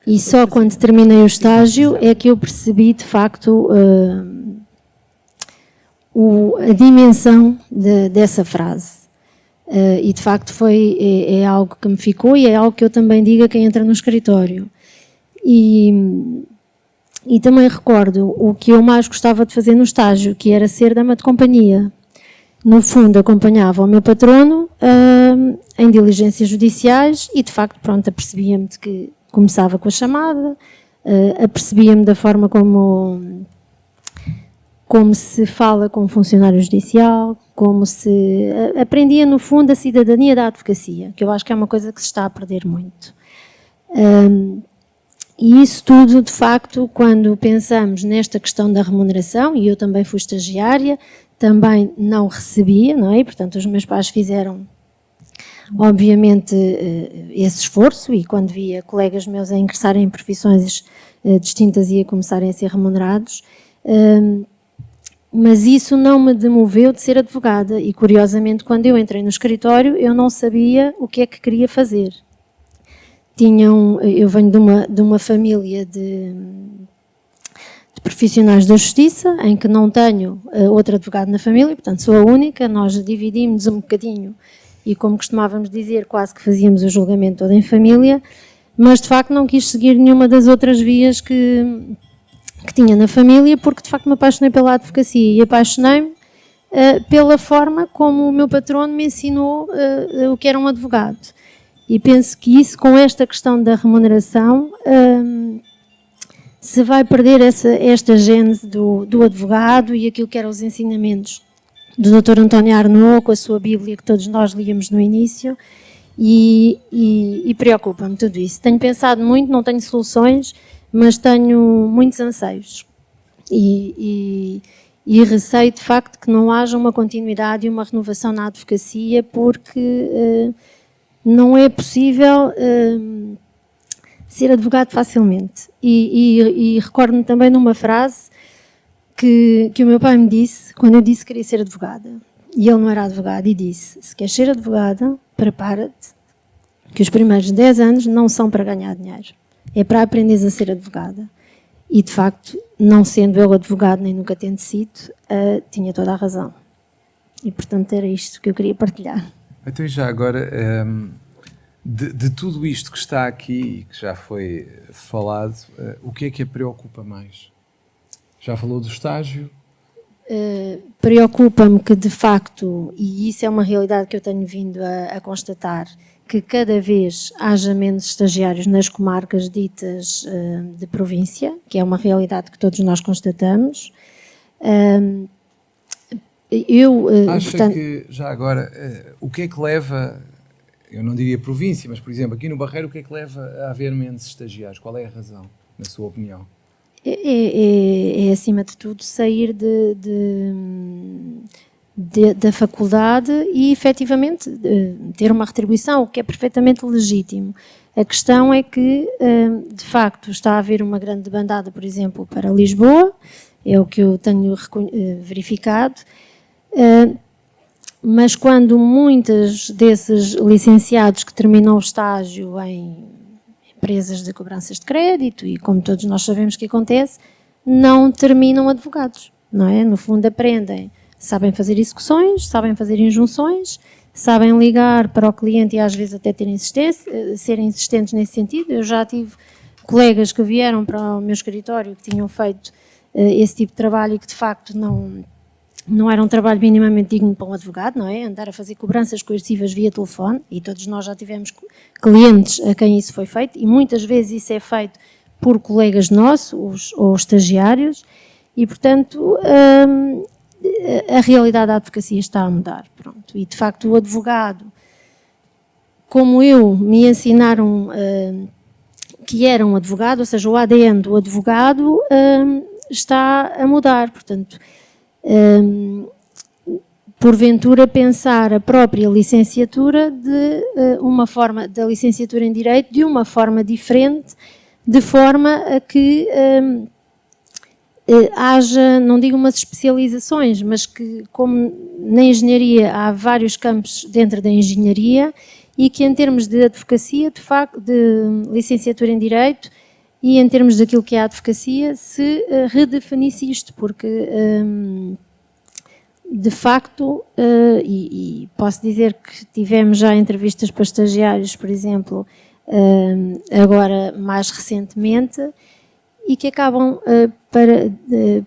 E só quando terminei o estágio é que eu percebi de facto a dimensão dessa frase. E de facto é algo que me ficou e é algo que eu também digo a quem entra no escritório. E também recordo o que eu mais gostava de fazer no estágio, que era ser dama de companhia. No fundo, acompanhava o meu patrono em diligências judiciais e, de facto, pronto, apercebia-me de que começava com a chamada, apercebia-me da forma como se fala com um funcionário judicial, como se aprendia, no fundo, a cidadania da advocacia, que eu acho que é uma coisa que se está a perder muito. E isso tudo, de facto, quando pensamos nesta questão da remuneração, e eu também fui estagiária, também não recebia, não é? E, portanto, os meus pais fizeram, obviamente, esse esforço, e quando via colegas meus a ingressarem em profissões distintas e a começarem a ser remunerados, mas isso não me demoveu de ser advogada, e curiosamente, quando eu entrei no escritório, eu não sabia o que é que queria fazer. Eu venho de uma família de profissionais da justiça, em que não tenho outro advogado na família, portanto sou a única. Nós dividimos um bocadinho e, como costumávamos dizer, quase que fazíamos o julgamento todo em família, mas de facto não quis seguir nenhuma das outras vias que tinha na família, porque de facto me apaixonei pela advocacia e apaixonei-me pela forma como o meu patrono me ensinou o que era um advogado. E penso que isso, com esta questão da remuneração, se vai perder esta gênese do advogado e aquilo que eram os ensinamentos do Dr. António Arnaud, com a sua Bíblia que todos nós líamos no início, e preocupa-me tudo isso. Tenho pensado muito, não tenho soluções, mas tenho muitos anseios. E receio, de facto, que não haja uma continuidade e uma renovação na advocacia, porque não é possível ser advogado facilmente. E recordo-me também numa frase que o meu pai me disse quando eu disse que queria ser advogada. E ele não era advogado e disse: se queres ser advogada, prepara-te, que os primeiros 10 anos não são para ganhar dinheiro. É para aprenderes a ser advogada. E, de facto, não sendo eu advogado, nem nunca tendo sido, tinha toda a razão. E, portanto, era isto que eu queria partilhar. Então, já agora, de tudo isto que está aqui e que já foi falado, o que é que a preocupa mais? Já falou do estágio? Preocupa-me que, de facto, e isso é uma realidade que eu tenho vindo a constatar, que cada vez haja menos estagiários nas comarcas ditas de província, que é uma realidade que todos nós constatamos. Acha que, já agora, o que é que leva, eu não diria província, mas, por exemplo, aqui no Barreiro, o que é que leva a haver menos estagiários? Qual é a razão, na sua opinião? É acima de tudo, sair da faculdade e, efetivamente, ter uma retribuição, o que é perfeitamente legítimo. A questão é que, de facto, está a haver uma grande demandada, por exemplo, para Lisboa, é o que eu tenho verificado, mas quando muitos desses licenciados que terminam o estágio em empresas de cobranças de crédito, e como todos nós sabemos que acontece, não terminam advogados, não é? No fundo aprendem, sabem fazer execuções, sabem fazer injunções, sabem ligar para o cliente e às vezes até serem insistentes nesse sentido. Eu já tive colegas que vieram para o meu escritório que tinham feito esse tipo de trabalho e que de facto não era um trabalho minimamente digno para um advogado, não é? Andar a fazer cobranças coercivas via telefone, e todos nós já tivemos clientes a quem isso foi feito, e muitas vezes isso é feito por colegas nossos ou estagiários, e portanto a realidade da advocacia está a mudar, pronto. direito. E, de facto, o advogado, como me ensinaram que era um advogado, ou seja, o ADN do advogado está a mudar. Portanto, porventura pensar a própria licenciatura da licenciatura em Direito de uma forma diferente, de forma a que haja, não digo umas especializações, mas que, como na engenharia há vários campos dentro da engenharia, e que em termos de advocacia, de facto, de licenciatura em Direito, e em termos daquilo que é a advocacia, se redefinisse isto, porque de facto, e posso dizer que tivemos já entrevistas para estagiários, por exemplo, agora mais recentemente, e que acabam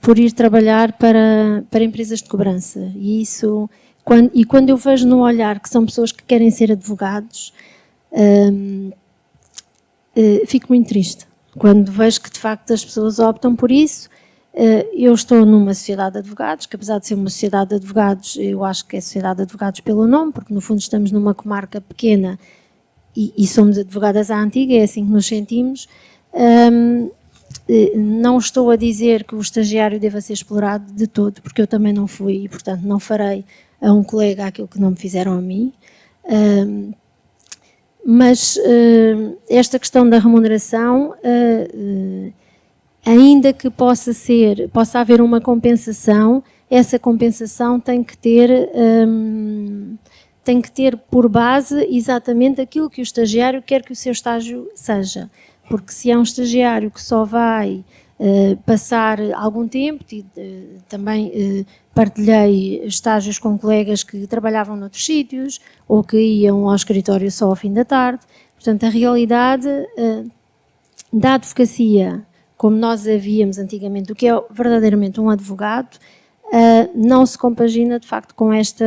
por ir trabalhar para empresas de cobrança. E isso, quando eu vejo no olhar que são pessoas que querem ser advogados, fico muito triste. Quando vejo que de facto as pessoas optam por isso. Eu estou numa sociedade de advogados, que apesar de ser uma sociedade de advogados, eu acho que é sociedade de advogados pelo nome, porque no fundo estamos numa comarca pequena e somos advogadas à antiga, é assim que nos sentimos. Não estou a dizer que o estagiário deva ser explorado de todo, porque eu também não fui e, portanto, não farei a um colega aquilo que não me fizeram a mim. Mas esta questão da remuneração, ainda que possa haver uma compensação, essa compensação tem que ter por base exatamente aquilo que o estagiário quer que o seu estágio seja. Porque se é um estagiário que só vai passar algum tempo, também partilhei estágios com colegas que trabalhavam noutros sítios ou que iam ao escritório só ao fim da tarde. Portanto, a realidade da advocacia, como nós a víamos antigamente, o que é verdadeiramente um advogado, não se compagina de facto com esta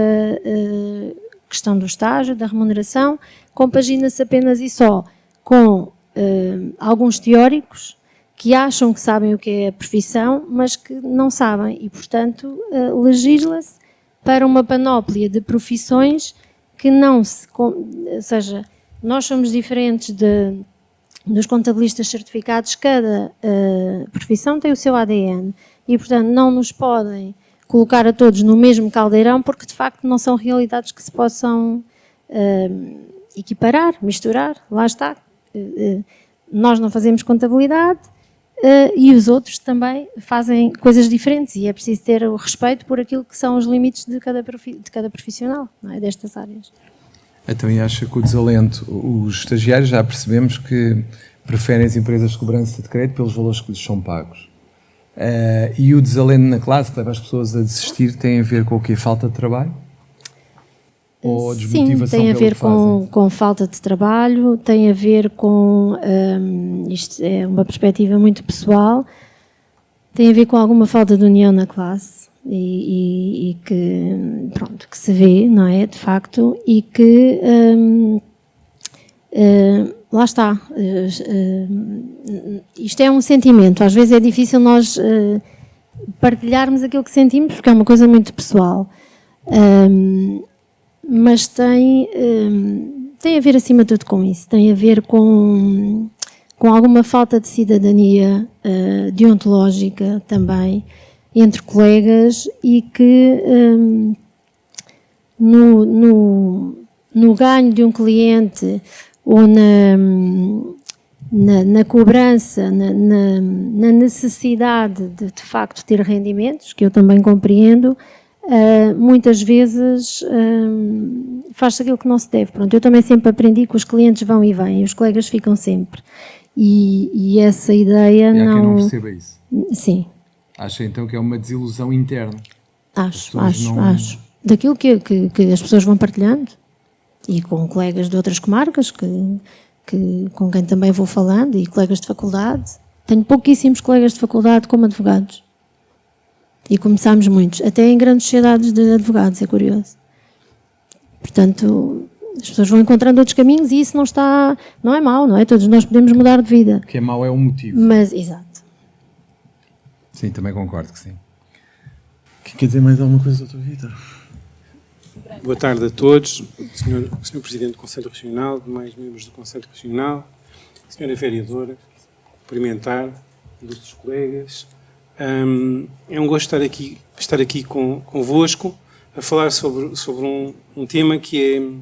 questão do estágio, da remuneração, compagina-se apenas e só com alguns teóricos que acham que sabem o que é a profissão, mas que não sabem e, portanto, legisla-se para uma panóplia de profissões que não se... Ou seja, nós somos diferentes dos contabilistas certificados, cada profissão tem o seu ADN e, portanto, não nos podem colocar a todos no mesmo caldeirão porque, de facto, não são realidades que se possam equiparar, misturar. Lá está. Nós não fazemos contabilidade e os outros também fazem coisas diferentes e é preciso ter o respeito por aquilo que são os limites de cada profissional, não é? Destas áreas. Então, e acha que o desalento, os estagiários já percebemos que preferem as empresas de cobrança de crédito pelos valores que lhes são pagos. E o desalento na classe que leva as pessoas a desistir tem a ver com o quê? Falta de trabalho? Ou desmotivação? Sim, tem a ver com falta de trabalho, tem a ver com, isto é uma perspectiva muito pessoal, tem a ver com alguma falta de união na classe e que, pronto, que se vê, não é, de facto, e que, lá está, isto é um sentimento, às vezes é difícil nós partilharmos aquilo que sentimos, porque é uma coisa muito pessoal. Mas tem a ver acima de tudo com isso, tem a ver com alguma falta de cidadania deontológica também entre colegas e que no ganho de um cliente ou na cobrança, na necessidade de facto ter rendimentos, que eu também compreendo, muitas vezes faz-se aquilo que não se deve. Pronto, eu também sempre aprendi que os clientes vão e vêm, os colegas ficam sempre. E essa ideia não... E há não... quem não perceba isso. Sim. Acha então que é uma desilusão interna? Acho. Daquilo que as pessoas vão partilhando e com colegas de outras comarcas com quem também vou falando e colegas de faculdade. Tenho pouquíssimos colegas de faculdade como advogados. E começámos muitos, até em grandes sociedades de advogados, é curioso. Portanto, as pessoas vão encontrando outros caminhos e isso não é mau, não é? Todos nós podemos mudar de vida. O que é mau é o motivo. Mas, exato. Sim, também concordo que sim. Quer dizer mais alguma coisa, Dr. Vítor? Boa tarde a todos, Sr. Presidente do Conselho Regional, demais membros do Conselho Regional, Sra. Vereadora, cumprimentar os colegas. É um gosto estar aqui convosco a falar sobre um tema que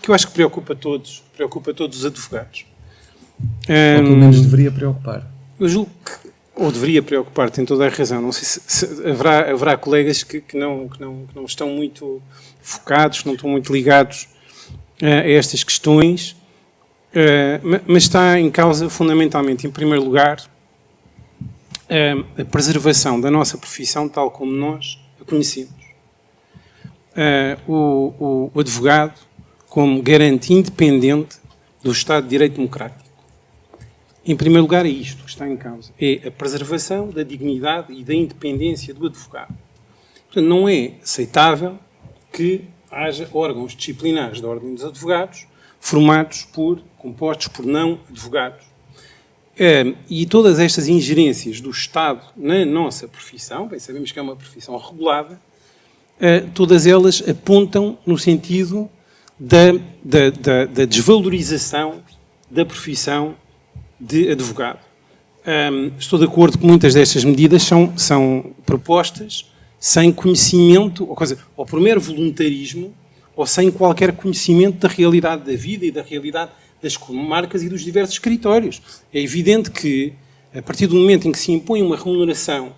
eu acho que preocupa todos os advogados. Ou pelo menos deveria preocupar. Eu julgo que, ou deveria preocupar, tem toda a razão. Não sei se haverá colegas que não estão muito focados, que não estão muito ligados a estas questões, mas está em causa fundamentalmente, em primeiro lugar, a preservação da nossa profissão tal como nós a conhecemos. O advogado como garante independente do Estado de Direito Democrático. Em primeiro lugar, é isto que está em causa. É a preservação da dignidade e da independência do advogado. Portanto, não é aceitável que haja órgãos disciplinares da Ordem dos Advogados compostos por não advogados. E todas estas ingerências do Estado na nossa profissão, bem sabemos que é uma profissão regulada, todas elas apontam no sentido da desvalorização da profissão de advogado. Estou de acordo que muitas destas medidas são propostas sem conhecimento, ou por mero voluntarismo, ou sem qualquer conhecimento da realidade da vida e da realidade das comarcas e dos diversos escritórios. É evidente que, a partir do momento em que se impõe uma remuneração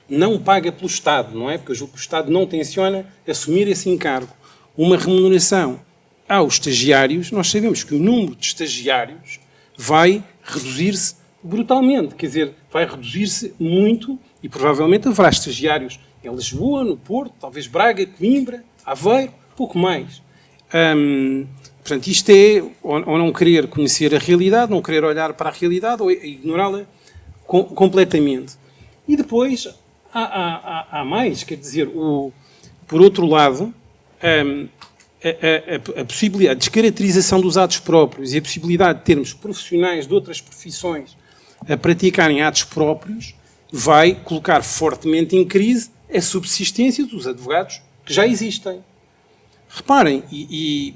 não paga pelo Estado, não é? Porque eu julgo que o Estado não tenciona assumir esse encargo, uma remuneração aos estagiários, nós sabemos que o número de estagiários vai reduzir-se brutalmente, quer dizer, vai reduzir-se muito e provavelmente haverá estagiários em Lisboa, no Porto, talvez Braga, Coimbra, Aveiro, pouco mais. Portanto, isto é ou não querer conhecer a realidade, não querer olhar para a realidade ou ignorá-la completamente. E depois há mais, quer dizer, por outro lado, a possibilidade de descaracterização dos atos próprios e a possibilidade de termos profissionais de outras profissões a praticarem atos próprios vai colocar fortemente em crise a subsistência dos advogados que já existem. Reparem, e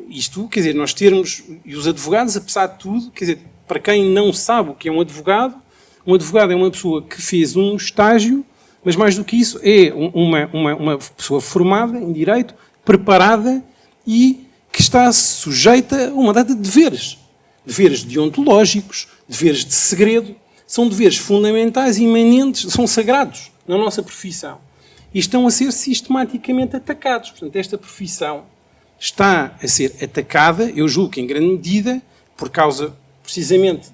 isto, quer dizer, nós termos, e os advogados, apesar de tudo, quer dizer, para quem não sabe o que é um advogado é uma pessoa que fez um estágio, mas mais do que isso, é uma pessoa formada em direito, preparada e que está sujeita a uma data de deveres. Deveres deontológicos, deveres de segredo, são deveres fundamentais, imanentes, são sagrados na nossa profissão. E estão a ser sistematicamente atacados. Portanto, esta profissão está a ser atacada, eu julgo que em grande medida, por causa precisamente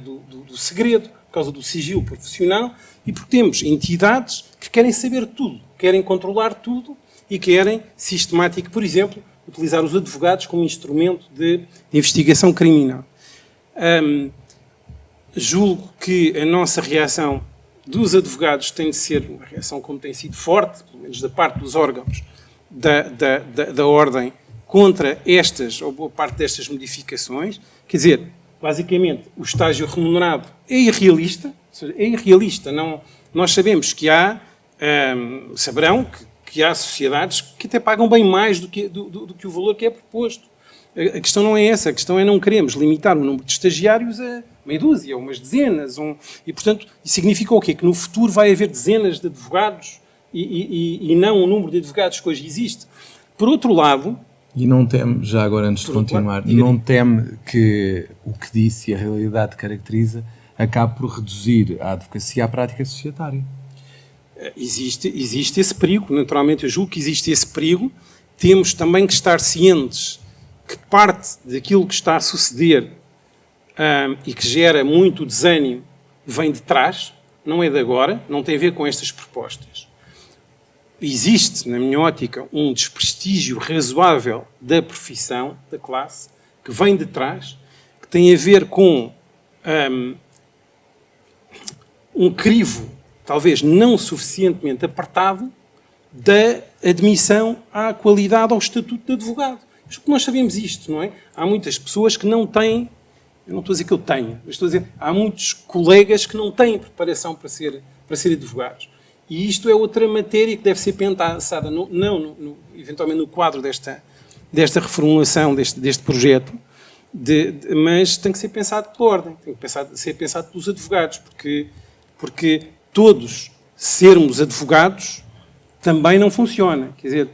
do segredo, por causa do sigilo profissional, e porque temos entidades que querem saber tudo, querem controlar tudo e querem, por exemplo, utilizar os advogados como instrumento de investigação criminal. Julgo que a nossa reação dos advogados tem de ser uma reação como tem sido forte, pelo menos da parte dos órgãos da Ordem, contra estas, ou boa parte destas modificações. Quer dizer, basicamente, o estágio remunerado é irrealista, não, nós sabemos que saberão que há sociedades que até pagam bem mais do que o valor que é proposto. A questão não é essa, a questão é não queremos limitar o número de estagiários a meia dúzia, umas dezenas, e portanto, isso significa o quê? Que no futuro vai haver dezenas de advogados e não o número de advogados que hoje existe. Por outro lado... E não teme, já agora antes de continuar, não teme que o que disse e a realidade caracteriza acabe por reduzir a advocacia à prática societária? Existe esse perigo, naturalmente eu julgo que existe esse perigo. Temos também que estar cientes que parte daquilo que está a suceder e que gera muito desânimo vem de trás, não é de agora, não tem a ver com estas propostas. Existe, na minha ótica, um desprestígio razoável da profissão, da classe, que vem de trás, que tem a ver com um crivo, talvez não suficientemente apertado, da admissão à qualidade, ao estatuto de advogado. Porque nós sabemos isto, não é? Há muitas pessoas que não têm, eu não estou a dizer que eu tenho, mas estou a dizer, há muitos colegas que não têm preparação para ser advogados. E isto é outra matéria que deve ser pensada, eventualmente no quadro desta reformulação, deste projeto, mas tem que ser pensado pela ordem, tem que ser pensado pelos advogados, porque todos sermos advogados também não funciona. Quer dizer,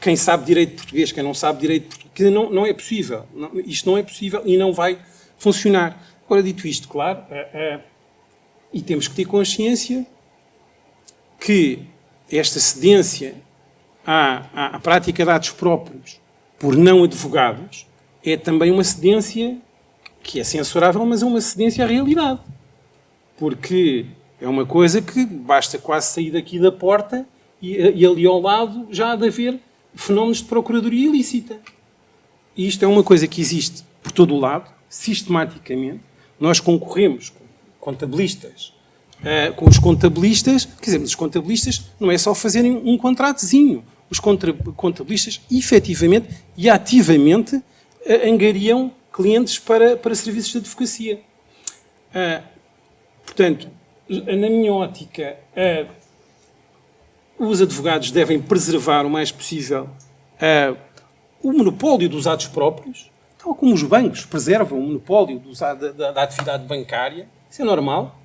quem sabe direito português, quem não sabe direito português, não é possível. Isto não é possível e não vai funcionar. Agora, dito isto, claro, e temos que ter consciência que esta cedência à prática de atos próprios por não advogados é também uma cedência que é censurável, mas é uma cedência à realidade. Porque é uma coisa que basta quase sair daqui da porta e ali ao lado já há de haver fenómenos de procuradoria ilícita. E isto é uma coisa que existe por todo o lado, sistematicamente. Nós concorremos com contabilistas, com os contabilistas, quer dizer, mas os contabilistas não é só fazerem um contratozinho. Os contabilistas, efetivamente e ativamente, angariam clientes para serviços de advocacia. Portanto, na minha ótica, os advogados devem preservar o mais possível o monopólio dos atos próprios, tal como os bancos preservam o monopólio da atividade bancária. Isso é normal.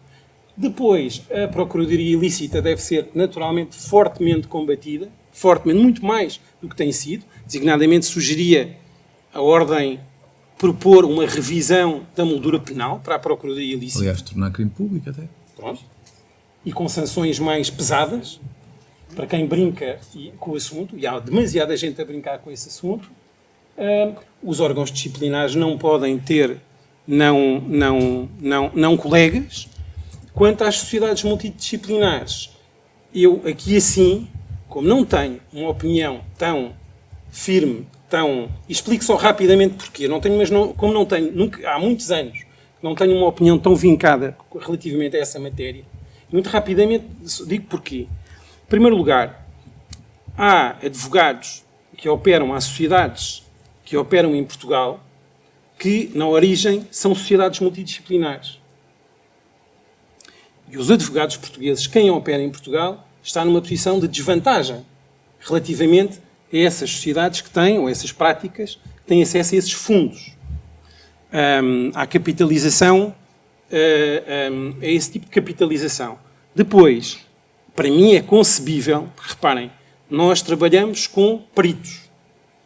Depois, a procuradoria ilícita deve ser naturalmente fortemente combatida, fortemente, muito mais do que tem sido. Designadamente, sugeria a Ordem propor uma revisão da moldura penal para a procuradoria ilícita. Aliás, tornar crime público até. Pronto. E com sanções mais pesadas para quem brinca com o assunto, e há demasiada gente a brincar com esse assunto. Os órgãos disciplinares não podem ter não colegas. Quanto às sociedades multidisciplinares, eu aqui assim, como não tenho uma opinião tão firme, explico só rapidamente porquê, como não tenho, há muitos anos, não tenho uma opinião tão vincada relativamente a essa matéria, muito rapidamente digo porquê. Em primeiro lugar, há advogados que operam, há sociedades que operam em Portugal, que na origem são sociedades multidisciplinares. E os advogados portugueses, quem opera em Portugal, está numa posição de desvantagem relativamente a essas sociedades que têm, ou essas práticas, que têm acesso a esses fundos. À capitalização, a esse tipo de capitalização. Depois, para mim é concebível, reparem, nós trabalhamos com peritos.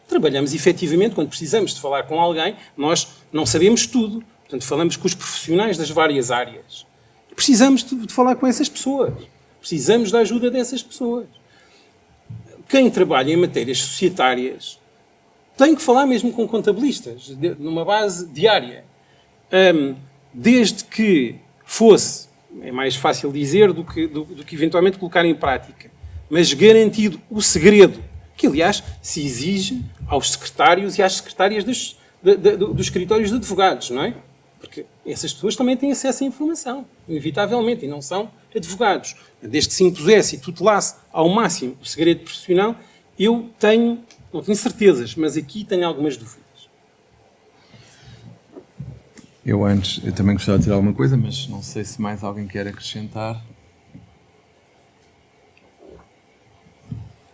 Trabalhamos efetivamente, quando precisamos de falar com alguém, nós não sabemos tudo. Portanto, falamos com os profissionais das várias áreas. Precisamos de falar com essas pessoas. Precisamos da ajuda dessas pessoas. Quem trabalha em matérias societárias tem que falar mesmo com contabilistas, numa base diária. Desde que fosse, é mais fácil dizer do que eventualmente colocar em prática, mas garantido o segredo, que aliás se exige aos secretários e às secretárias dos escritórios de advogados, não é? Porque essas pessoas também têm acesso à informação, inevitavelmente, e não são advogados. Desde que se impusesse e tutelasse ao máximo o segredo profissional, não tenho certezas, mas aqui tenho algumas dúvidas. Eu também gostava de dizer alguma coisa, mas não sei se mais alguém quer acrescentar.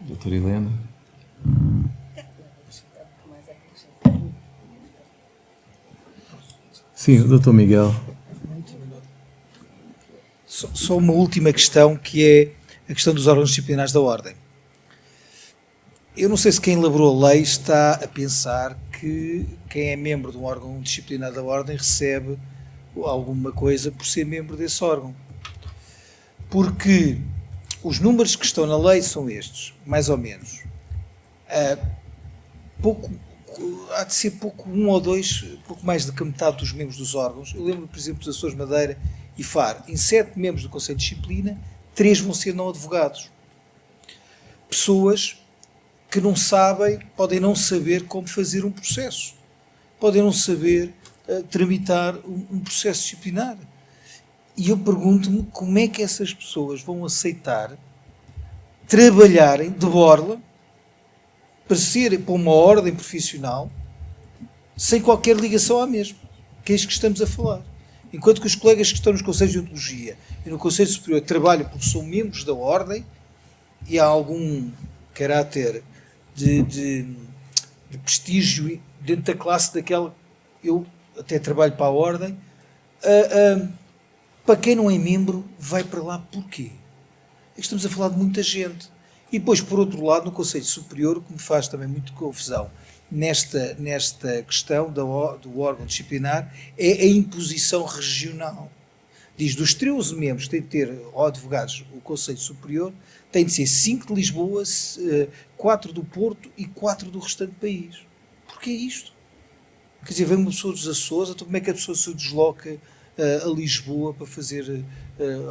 Doutora Helena. Sim, o Dr. Miguel. Só uma última questão, que é a questão dos órgãos disciplinares da Ordem. Eu não sei se quem elaborou a lei está a pensar que quem é membro de um órgão disciplinar da Ordem recebe alguma coisa por ser membro desse órgão. Porque os números que estão na lei são estes, mais ou menos. Há de ser pouco mais de que metade dos membros dos órgãos. Eu lembro, por exemplo, dos Açores, Madeira e Faro. Em 7 membros do Conselho de Disciplina, 3 vão ser não advogados. Pessoas que não sabem, podem não saber como fazer um processo. Podem não saber tramitar um processo disciplinar. E eu pergunto-me como é que essas pessoas vão aceitar trabalharem de borla para uma ordem profissional sem qualquer ligação à mesma, que é isto que estamos a falar. Enquanto que os colegas que estão nos conselhos de ontologia, e no Conselho Superior trabalho porque sou membros da Ordem e há algum caráter de prestígio dentro da classe daquela, eu até trabalho para a Ordem, para quem não é membro, vai para lá porquê? É que estamos a falar de muita gente. E depois, por outro lado, no Conselho Superior, o que me faz também muito confusão nesta questão do órgão disciplinar é a imposição regional. Diz, dos 13 membros que tem de ter advogados o Conselho Superior, tem de ser 5 de Lisboa, 4 do Porto e 4 do restante país. Porquê isto? Quer dizer, vem uma pessoa dos Açores, então como é que a pessoa se desloca a Lisboa para fazer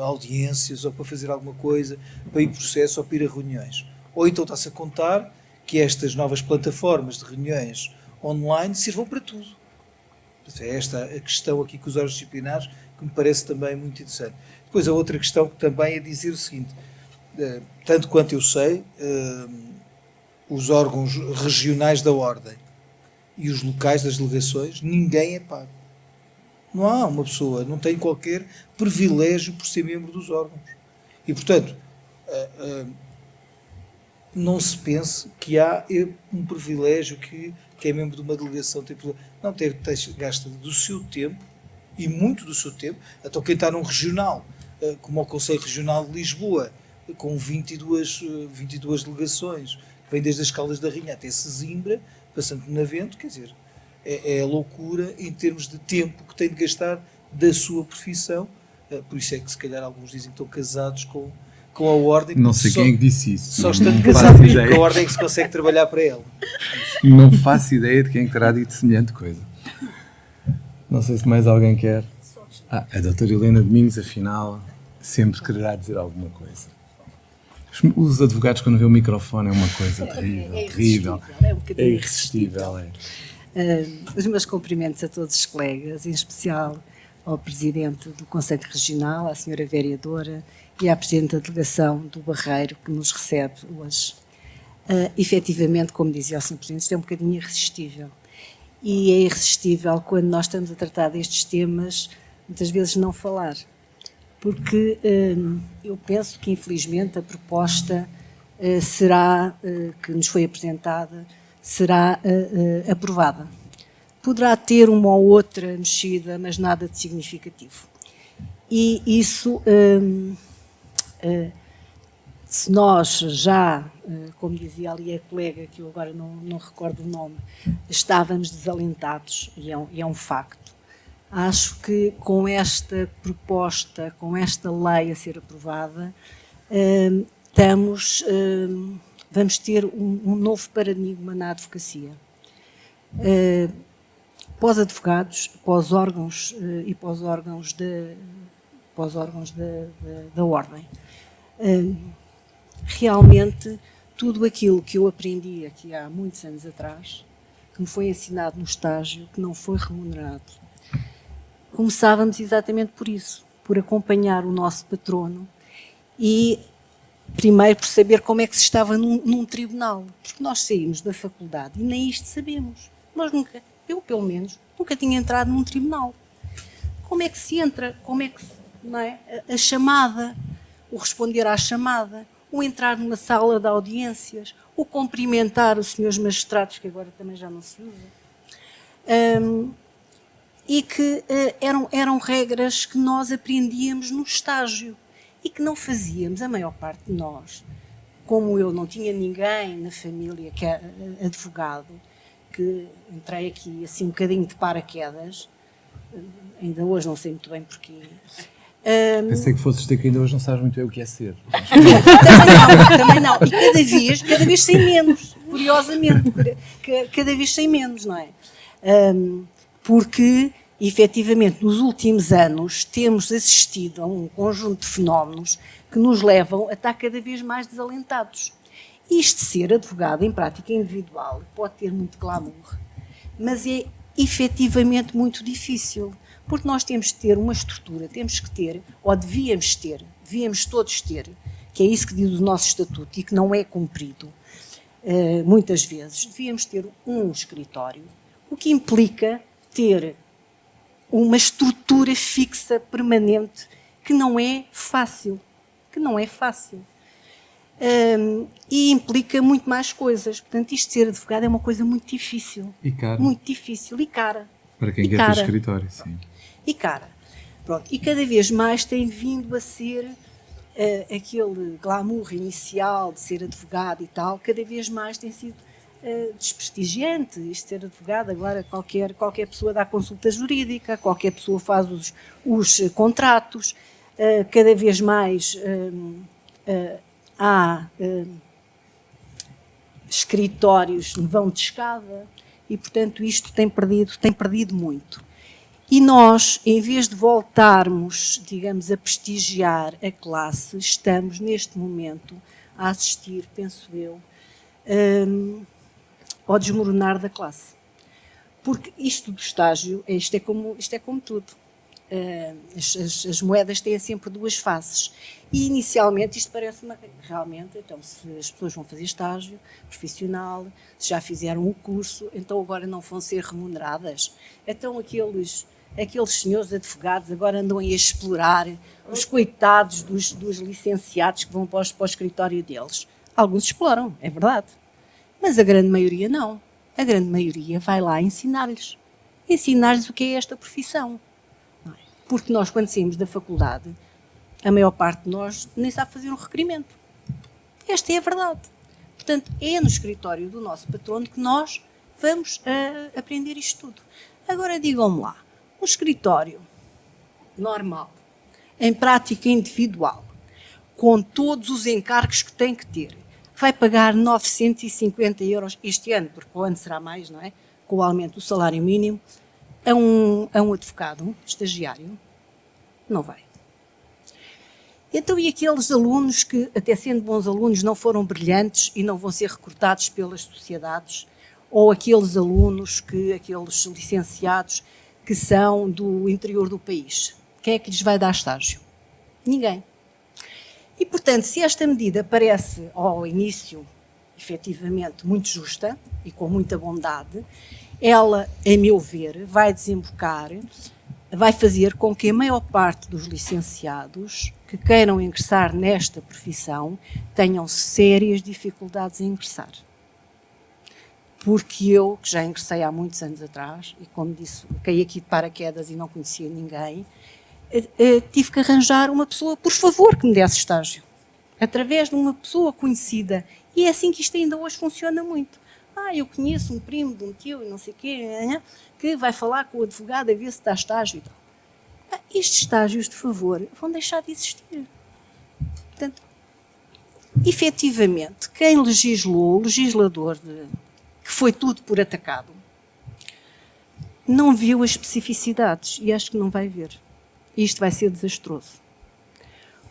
audiências ou para fazer alguma coisa, para ir processo ou para ir a reuniões? Ou então está-se a contar que estas novas plataformas de reuniões online sirvam para tudo. É esta a questão aqui com os órgãos disciplinares que me parece também muito interessante. Depois a outra questão que também é dizer o seguinte, tanto quanto eu sei, os órgãos regionais da Ordem e os locais das delegações, ninguém é pago. Não há uma pessoa, não tem qualquer privilégio por ser membro dos órgãos. E, portanto, não se pense que há um privilégio que é membro de uma delegação. Não, gasta do seu tempo, e muito do seu tempo, até quem está num regional, como o Conselho Regional de Lisboa, com 22 delegações, que vem desde as Caldas da Rainha até Sesimbra, passando por Navento, quer dizer, é loucura em termos de tempo que tem de gastar da sua profissão. Por isso é que se calhar alguns dizem que estão casados com a Ordem. Não sei quem é que disse isso. Só estando casados com a Ordem é que se consegue trabalhar para ela. Não faço ideia de quem é que terá dito semelhante coisa. Não sei se mais alguém quer. A doutora Helena Domingos, afinal, sempre quererá dizer alguma coisa. Os advogados, quando vê o microfone, é uma coisa terrível. É irresistível. Os meus cumprimentos a todos os colegas, em especial ao Presidente do Conselho Regional, à Senhora Vereadora e à Presidente da Delegação do Barreiro, que nos recebe hoje. Efetivamente, como dizia o Sr. Presidente, isto é um bocadinho irresistível. E é irresistível quando nós estamos a tratar destes temas, muitas vezes não falar. Porque eu penso que, infelizmente, a proposta que nos foi apresentada será aprovada. Poderá ter uma ou outra mexida, mas nada de significativo. E isso, se nós já, como dizia ali a colega, que eu agora não recordo o nome, estávamos desalentados, e é um facto. Acho que com esta proposta, com esta lei a ser aprovada, vamos ter um novo paradigma na advocacia. Para os advogados, para os órgãos e para os órgãos da Ordem. Realmente, tudo aquilo que eu aprendi aqui há muitos anos atrás, que me foi ensinado no estágio, que não foi remunerado, começávamos exatamente por isso, por acompanhar o nosso patrono e, primeiro, por saber como é que se estava num tribunal, porque nós saímos da faculdade e nem isto sabemos. Nós nunca, eu pelo menos, nunca tinha entrado num tribunal. Como é que se entra? Como é que não é? A chamada, o responder à chamada, o entrar numa sala de audiências, o cumprimentar os senhores magistrados, que agora também já não se usa. E que eram regras que nós aprendíamos no estágio e que não fazíamos, a maior parte de nós. Como eu não tinha ninguém na família que é advogado, que entrei aqui assim um bocadinho de paraquedas, ainda hoje não sei muito bem porquê. Pensei que fosses dizer que ainda hoje não sabes muito bem o que é ser. Também não. E cada vez sem menos, curiosamente, cada vez sem menos, não é? Porque, efetivamente, nos últimos anos temos assistido a um conjunto de fenómenos que nos levam a estar cada vez mais desalentados. Isto de ser advogado em prática individual pode ter muito glamour, mas é efetivamente muito difícil, porque nós temos que ter uma estrutura, temos que ter, ou devíamos todos ter, que é isso que diz o nosso estatuto e que não é cumprido muitas vezes, devíamos ter um escritório, o que implica ter uma estrutura fixa, permanente, que não é fácil. E implica muito mais coisas. Portanto, isto de ser advogado é uma coisa muito difícil. E cara. Muito difícil. E cara. Para quem quer ter escritório, sim. E cara. Pronto. E cada vez mais tem vindo a ser aquele glamour inicial de ser advogado e tal, cada vez mais tem sido desprestigiante isto de ser advogado. Agora qualquer pessoa dá consulta jurídica, qualquer pessoa faz os contratos, cada vez mais há escritórios de vão de escada e, portanto, isto tem perdido muito. E nós, em vez de voltarmos, digamos, a prestigiar a classe, estamos, neste momento, a assistir, penso eu, ao desmoronar da classe. Porque isto do estágio, isto é como tudo. As moedas têm sempre duas faces. E, inicialmente, isto parece-me realmente, então, se as pessoas vão fazer estágio profissional, se já fizeram o curso, então agora não vão ser remuneradas. Então, aqueles senhores advogados agora andam a explorar os coitados dos licenciados que vão para o escritório deles. Alguns exploram, é verdade. Mas a grande maioria não. A grande maioria vai lá ensinar-lhes. Ensinar-lhes o que é esta profissão. Porque nós, quando saímos da faculdade, a maior parte de nós nem sabe fazer um requerimento. Esta é a verdade. Portanto, é no escritório do nosso patrono que nós vamos aprender isto tudo. Agora, digam-me lá, um escritório normal, em prática individual, com todos os encargos que tem que ter, vai pagar 950 euros este ano, porque o ano será mais, não é? Com o aumento do salário mínimo, a um advogado, um estagiário? Não vai. Então, e aqueles alunos que, até sendo bons alunos, não foram brilhantes e não vão ser recrutados pelas sociedades? Ou aqueles alunos, aqueles licenciados que são do interior do país? Quem é que lhes vai dar estágio? Ninguém. E, portanto, se esta medida parece, ao início, efetivamente, muito justa e com muita bondade, ela, a meu ver, vai desembocar, vai fazer com que a maior parte dos licenciados que queiram ingressar nesta profissão tenham sérias dificuldades em ingressar. Porque eu, que já ingressei há muitos anos atrás, e como disse, caí aqui de paraquedas e não conhecia ninguém, tive que arranjar uma pessoa, por favor, que me desse estágio. Através de uma pessoa conhecida. E é assim que isto ainda hoje funciona muito. Eu conheço um primo de um tio e não sei o quê, que vai falar com o advogado a ver se dá estágio e tal. Estes estágios, de favor, vão deixar de existir. Portanto, efetivamente, quem legislou, o legislador, que foi tudo por atacado, não viu as especificidades e acho que não vai ver. Isto vai ser desastroso.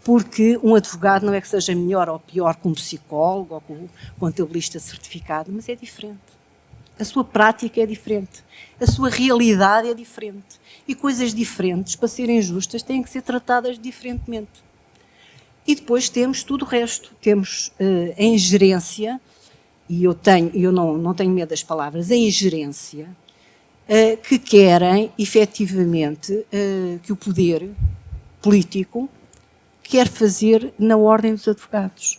Porque um advogado não é que seja melhor ou pior que um psicólogo ou que um contabilista certificado, mas é diferente. A sua prática é diferente. A sua realidade é diferente. E coisas diferentes, para serem justas, têm que ser tratadas diferentemente. E depois temos tudo o resto. Temos a ingerência, e eu não tenho medo das palavras, a ingerência, que querem, efetivamente, que o poder político quer fazer na ordem dos advogados.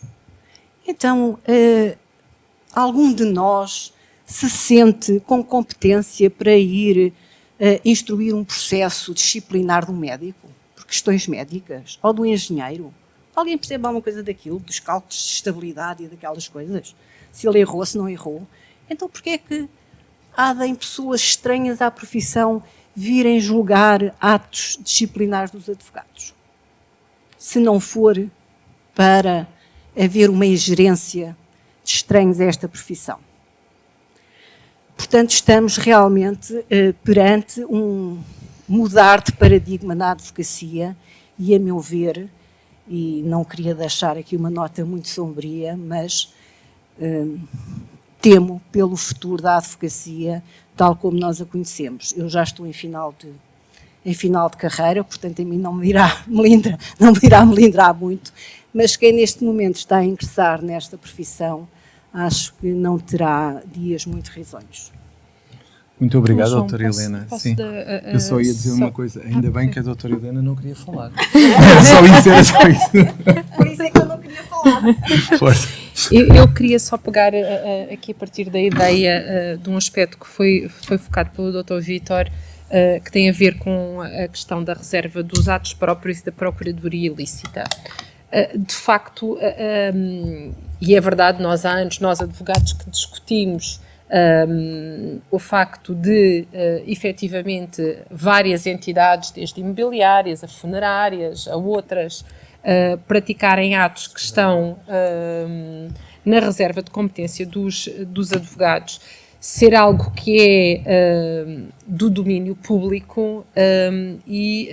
Então, algum de nós se sente com competência para ir instruir um processo disciplinar do médico, por questões médicas, ou do engenheiro? Alguém percebe alguma coisa daquilo, dos cálculos de estabilidade e daquelas coisas? Se ele errou, se não errou? Então, porquê é que há de pessoas estranhas à profissão virem julgar atos disciplinares dos advogados? Se não for para haver uma ingerência de estranhos a esta profissão. Portanto, estamos realmente perante um mudar de paradigma na advocacia e, a meu ver, e não queria deixar aqui uma nota muito sombria, mas temo pelo futuro da advocacia tal como nós a conhecemos. Eu já estou em final de carreira, portanto a mim não me irá melindrar muito, mas quem neste momento está a ingressar nesta profissão, acho que não terá dias muito risonhos. Muito obrigado, João, doutora Helena. posso Sim, eu só ia dizer uma coisa. Ainda bem que a doutora Helena não queria falar. Era só isso. Por isso é que eu não queria falar. Força. Eu queria só pegar aqui a partir da ideia de um aspecto que foi focado pelo Dr. Vítor, que tem a ver com a questão da reserva dos atos próprios e da procuradoria ilícita. De facto, e é verdade, nós há anos, nós advogados que discutimos o facto de, efetivamente, várias entidades, desde imobiliárias a funerárias, a outras, praticarem atos que estão na reserva de competência dos advogados, ser algo que é do domínio público e,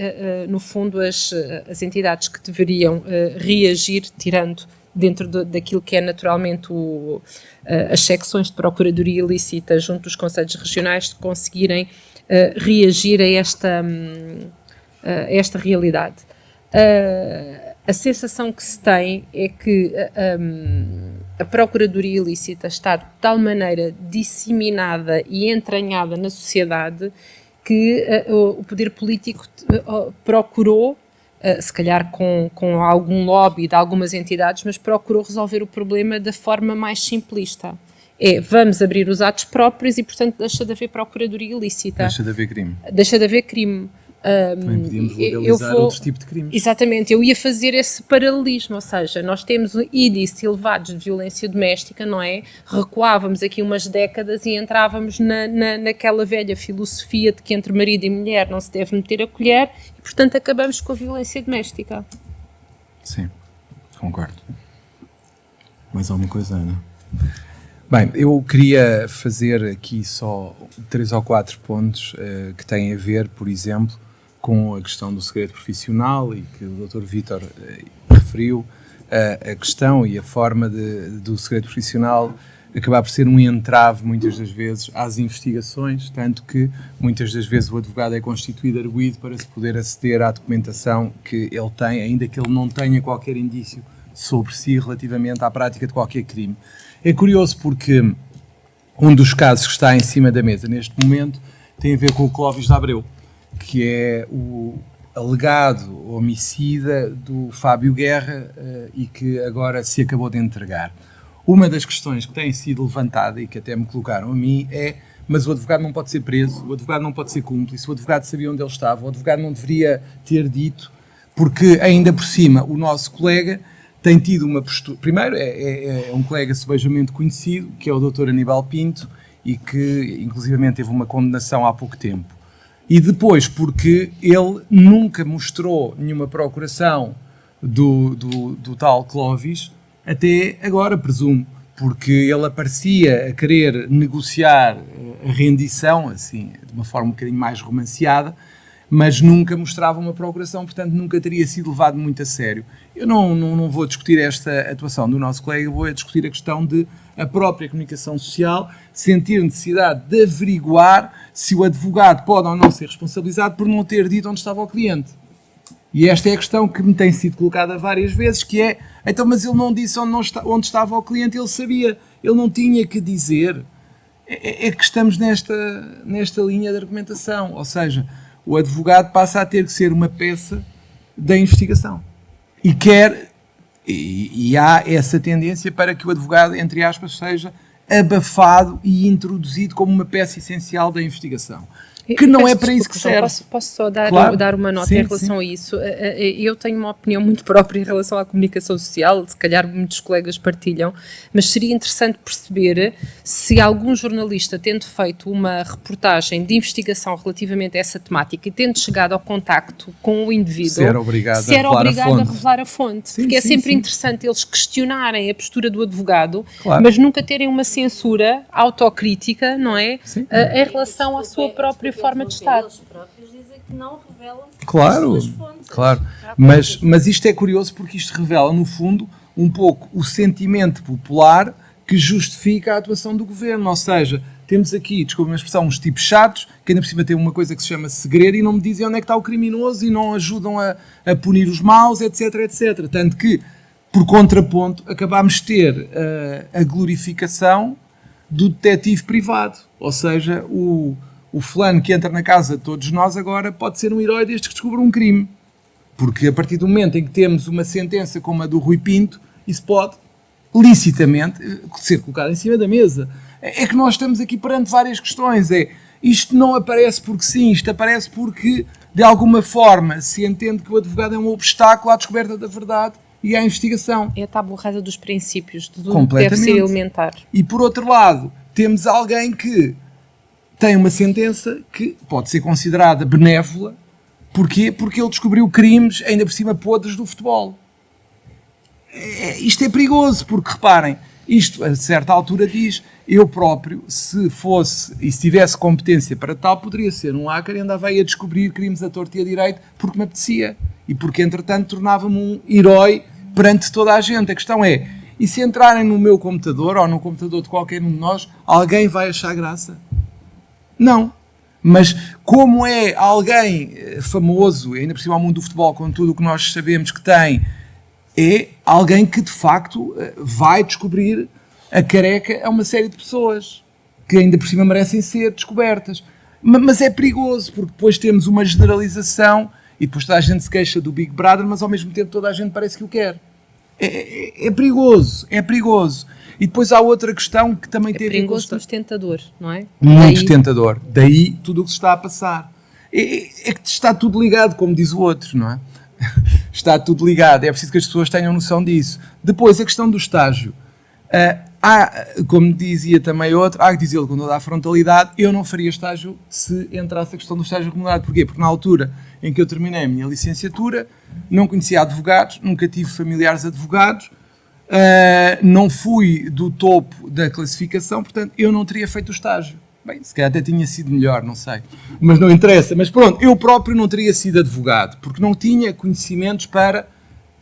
no fundo, as entidades que deveriam reagir, tirando dentro daquilo que é naturalmente as secções de procuradoria ilícita junto dos conselhos regionais, de conseguirem reagir a esta realidade. A sensação que se tem é que a procuradoria ilícita está de tal maneira disseminada e entranhada na sociedade que o poder político procurou, se calhar com algum lobby de algumas entidades, mas procurou resolver o problema da forma mais simplista. Vamos abrir os atos próprios e, portanto, deixa de haver procuradoria ilícita. Deixa de haver crime. Deixa de haver crime. Também podíamos legalizar outros tipos de crimes. Exatamente, eu ia fazer esse paralelismo, ou seja, nós temos índices elevados de violência doméstica, não é? Recuávamos aqui umas décadas e entrávamos naquela velha filosofia de que entre marido e mulher não se deve meter a colher e, portanto, acabamos com a violência doméstica. Sim, concordo. Mais alguma coisa, Ana? Bem, eu queria fazer aqui só 3 ou 4 pontos que têm a ver, por exemplo, com a questão do segredo profissional e que o Dr. Vítor referiu, a questão e a forma do segredo profissional acabar por ser um entrave, muitas das vezes, às investigações, tanto que, muitas das vezes, o advogado é constituído arguido para se poder aceder à documentação que ele tem, ainda que ele não tenha qualquer indício sobre si relativamente à prática de qualquer crime. É curioso porque um dos casos que está em cima da mesa neste momento tem a ver com o Clóvis de Abreu, que é o alegado homicida do Fábio Guerra e que agora se acabou de entregar. Uma das questões que tem sido levantada e que até me colocaram a mim é: mas o advogado não pode ser preso, o advogado não pode ser cúmplice, o advogado sabia onde ele estava, o advogado não deveria ter dito, porque ainda por cima o nosso colega tem tido uma postura... Primeiro, é um colega sebejamente conhecido, que é o Dr. Aníbal Pinto, e que inclusivamente teve uma condenação há pouco tempo. E depois, porque ele nunca mostrou nenhuma procuração do tal Clóvis, até agora, presumo, porque ele aparecia a querer negociar a rendição, assim, de uma forma um bocadinho mais romanceada, mas nunca mostrava uma procuração, portanto nunca teria sido levado muito a sério. Eu não vou discutir esta atuação do nosso colega, vou discutir a questão de a própria comunicação social sentir necessidade de averiguar se o advogado pode ou não ser responsabilizado por não ter dito onde estava o cliente. E esta é a questão que me tem sido colocada várias vezes, que é: então, mas ele não disse onde estava o cliente, ele sabia, ele não tinha que dizer. É que estamos nesta linha de argumentação, ou seja, o advogado passa a ter que ser uma peça da investigação. E há essa tendência para que o advogado, entre aspas, seja abafado e introduzido como uma peça essencial da investigação. Que não é para isso que serve. Posso só dar uma nota sim, em relação a isso? Eu tenho uma opinião muito própria em relação à comunicação social, se calhar muitos colegas partilham, mas seria interessante perceber se algum jornalista, tendo feito uma reportagem de investigação relativamente a essa temática e tendo chegado ao contacto com o indivíduo, se era obrigado a revelar a fonte. Sim, porque é sempre sim. interessante eles questionarem a postura do advogado, Claro. mas nunca terem uma censura autocrítica, não é? Sim. Em relação à sua própria forma de estar. Eles próprios dizem que não revelam Claro, as suas fontes. claro. Mas isto é curioso porque isto revela, no fundo, um pouco o sentimento popular que justifica a atuação do governo. Ou seja, temos aqui, desculpa uma expressão, uns tipos chatos, que ainda por cima têm uma coisa que se chama segredo e não me dizem onde é que está o criminoso e não ajudam a punir os maus, etc, etc. Tanto que, por contraponto, acabámos de ter a glorificação do detetive privado. Ou seja, o o fulano que entra na casa de todos nós agora pode ser um herói desde que descubra um crime. Porque a partir do momento em que temos uma sentença como a do Rui Pinto, isso pode, licitamente, ser colocado em cima da mesa. É que nós estamos aqui perante várias questões. Isto não aparece porque sim, isto aparece porque, de alguma forma, se entende que o advogado é um obstáculo à descoberta da verdade e à investigação. É a tábua rasa dos princípios, de tudo que deve ser elementar. E, por outro lado, temos alguém que tem uma sentença que pode ser considerada benévola. Porquê? Porque ele descobriu crimes, ainda por cima, podres do futebol. Isto é perigoso, porque, reparem, isto, a certa altura, diz, eu próprio, se fosse e se tivesse competência para tal, poderia ser um hacker e andava aí a descobrir crimes à torto e a direito porque me apetecia. E porque, entretanto, tornava-me um herói perante toda a gente. A questão é, e se entrarem no meu computador ou no computador de qualquer um de nós, alguém vai achar graça? Não. Mas como é alguém famoso, ainda por cima ao mundo do futebol, com tudo o que nós sabemos que tem, é alguém que de facto vai descobrir a careca a uma série de pessoas que ainda por cima merecem ser descobertas. Mas é perigoso, porque depois temos uma generalização e depois toda a gente se queixa do Big Brother, mas ao mesmo tempo toda a gente parece que o quer. É perigoso, é perigoso. E depois há outra questão que também tem a ver com... É perigoso, mas tentador, não é? Muito tentador. Daí tudo o que se está a passar. É que está tudo ligado, como diz o outro, não é? Está tudo ligado. É preciso que as pessoas tenham noção disso. Depois, a questão do estágio. Há, como dizia também outro, há que dizê-lo com toda a frontalidade, eu não faria estágio se entrasse a questão do estágio remunerado. Porquê? Porque na altura em que eu terminei a minha licenciatura, não conhecia advogados, nunca tive familiares advogados, não fui do topo da classificação, portanto, eu não teria feito o estágio. Bem, se calhar até tinha sido melhor, não sei. Mas não interessa. Mas pronto, eu próprio não teria sido advogado, porque não tinha conhecimentos para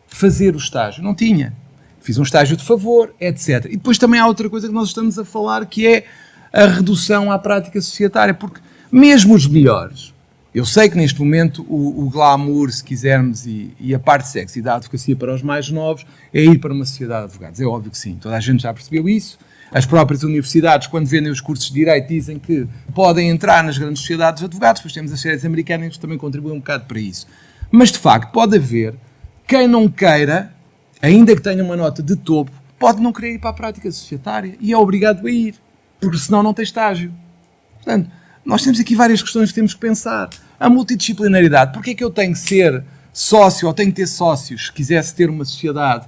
fazer o estágio. Não tinha. Fiz um estágio de favor, etc. E depois também há outra coisa que nós estamos a falar, que é a redução à prática societária, porque mesmo os melhores, eu sei que neste momento o glamour, se quisermos, e a parte sexy da advocacia para os mais novos é ir para uma sociedade de advogados. É óbvio que sim, toda a gente já percebeu isso. As próprias universidades, quando vendem os cursos de Direito, dizem que podem entrar nas grandes sociedades de advogados, depois temos as séries americanas que também contribuem um bocado para isso. Mas, de facto, pode haver quem não queira, ainda que tenha uma nota de topo, pode não querer ir para a prática societária e é obrigado a ir, porque senão não tem estágio. Portanto, nós temos aqui várias questões que temos que pensar. A multidisciplinaridade, porque é que eu tenho que ser sócio ou tenho que ter sócios, se quisesse ter uma sociedade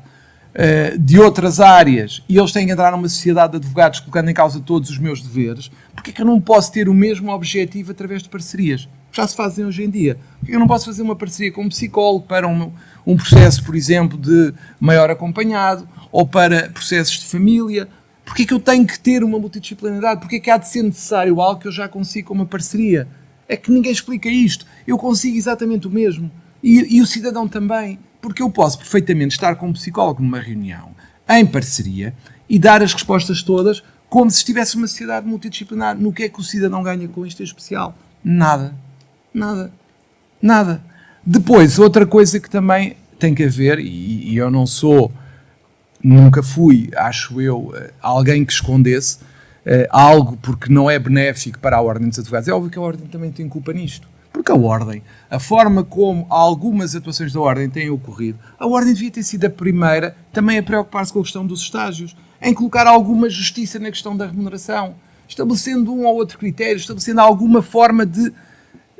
de outras áreas e eles têm que entrar numa sociedade de advogados colocando em causa todos os meus deveres, porque é que eu não posso ter o mesmo objetivo através de parcerias? Já se fazem hoje em dia. Porque é que eu não posso fazer uma parceria com um psicólogo para um processo, por exemplo, de maior acompanhado ou para processos de família? Porque é que eu tenho que ter uma multidisciplinaridade? Porque é que há de ser necessário algo que eu já consigo com uma parceria? É que ninguém explica isto. Eu consigo exatamente o mesmo. E o cidadão também. Porque eu posso perfeitamente estar com um psicólogo numa reunião, em parceria, e dar as respostas todas como se estivesse uma sociedade multidisciplinar. No que é que o cidadão ganha com isto em especial? Nada. Nada. Nada. Depois, outra coisa que também tem que haver, e eu não sou, nunca fui, acho eu, alguém que escondesse algo porque não é benéfico para a Ordem dos Advogados. É óbvio que a Ordem também tem culpa nisto. Porque a Ordem, a forma como algumas atuações da Ordem têm ocorrido, a Ordem devia ter sido a primeira também a preocupar-se com a questão dos estágios, em colocar alguma justiça na questão da remuneração, estabelecendo um ou outro critério, estabelecendo alguma forma de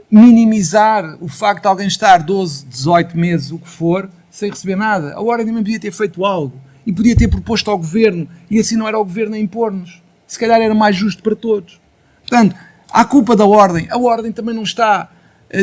minimizar o facto de alguém estar 12, 18 meses, o que for, sem receber nada. A Ordem também podia ter feito algo e podia ter proposto ao Governo, e assim não era o Governo a impor-nos. Se calhar era mais justo para todos. Portanto, há culpa da Ordem. A Ordem também não está,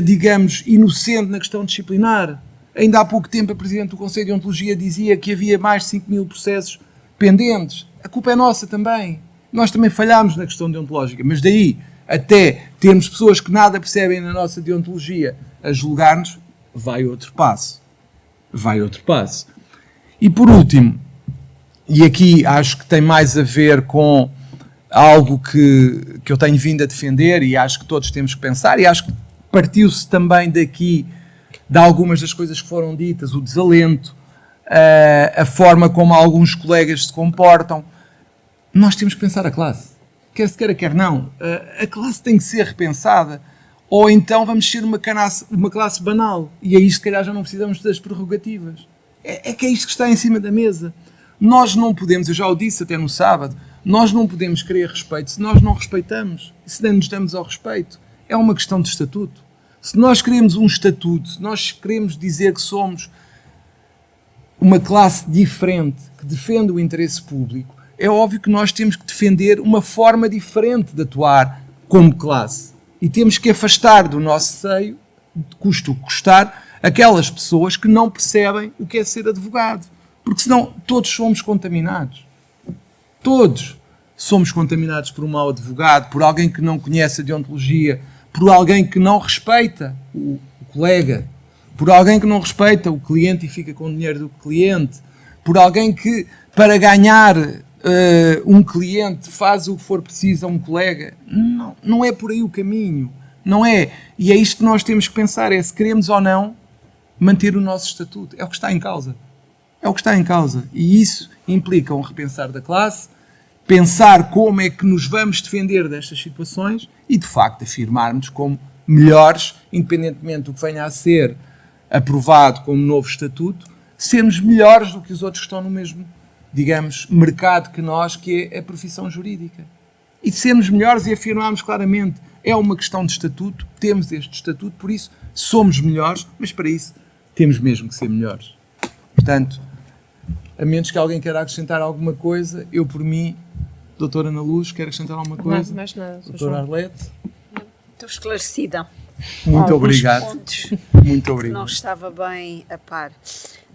digamos, inocente na questão disciplinar. Ainda há pouco tempo a Presidente do Conselho de Ontologia dizia que havia mais de 5.000 processos pendentes. A culpa é nossa também. Nós também falhámos na questão deontológica, mas daí até termos pessoas que nada percebem na nossa deontologia a julgar-nos, vai outro passo. Vai outro passo. E por último, e aqui acho que tem mais a ver com algo que eu tenho vindo a defender e acho que todos temos que pensar, e acho que partiu-se também daqui de algumas das coisas que foram ditas, o desalento, a forma como alguns colegas se comportam. Nós temos que pensar a classe. quer se queira, quer não, a classe tem que ser repensada. Ou então vamos ser uma classe banal. E aí, se calhar, já não precisamos das prerrogativas. É que é isto que está em cima da mesa. Nós não podemos, eu já o disse até no sábado, nós não podemos querer respeito se nós não respeitamos. Se não nos damos ao respeito. É uma questão de estatuto. Se nós queremos um estatuto, se nós queremos dizer que somos uma classe diferente, que defende o interesse público, é óbvio que nós temos que defender uma forma diferente de atuar como classe. E temos que afastar do nosso seio, custe o que custar, aquelas pessoas que não percebem o que é ser advogado. Porque senão todos somos contaminados. Todos somos contaminados por um mau advogado, por alguém que não conhece a deontologia, por alguém que não respeita o colega, por alguém que não respeita o cliente e fica com o dinheiro do cliente, por alguém que, para ganhar um cliente, faz o que for preciso a um colega. Não é por aí o caminho. Não é. E é isto que nós temos que pensar, é se queremos ou não manter o nosso estatuto. É o que está em causa. É o que está em causa. E isso implica um repensar da classe, pensar como é que nos vamos defender destas situações e, de facto, afirmarmos como melhores, independentemente do que venha a ser aprovado como novo estatuto, sermos melhores do que os outros que estão no mesmo, digamos, mercado que nós, que é a profissão jurídica. E sermos melhores e afirmarmos claramente, é uma questão de estatuto, temos este estatuto, por isso somos melhores, mas para isso temos mesmo que ser melhores. Portanto, a menos que alguém queira acrescentar alguma coisa, eu por mim, doutora Ana Luz, quer acrescentar alguma coisa? Mais nada. Doutora Arlete? Estou esclarecida. Muito obrigado. Pontos muito obrigado. Não estava bem a par.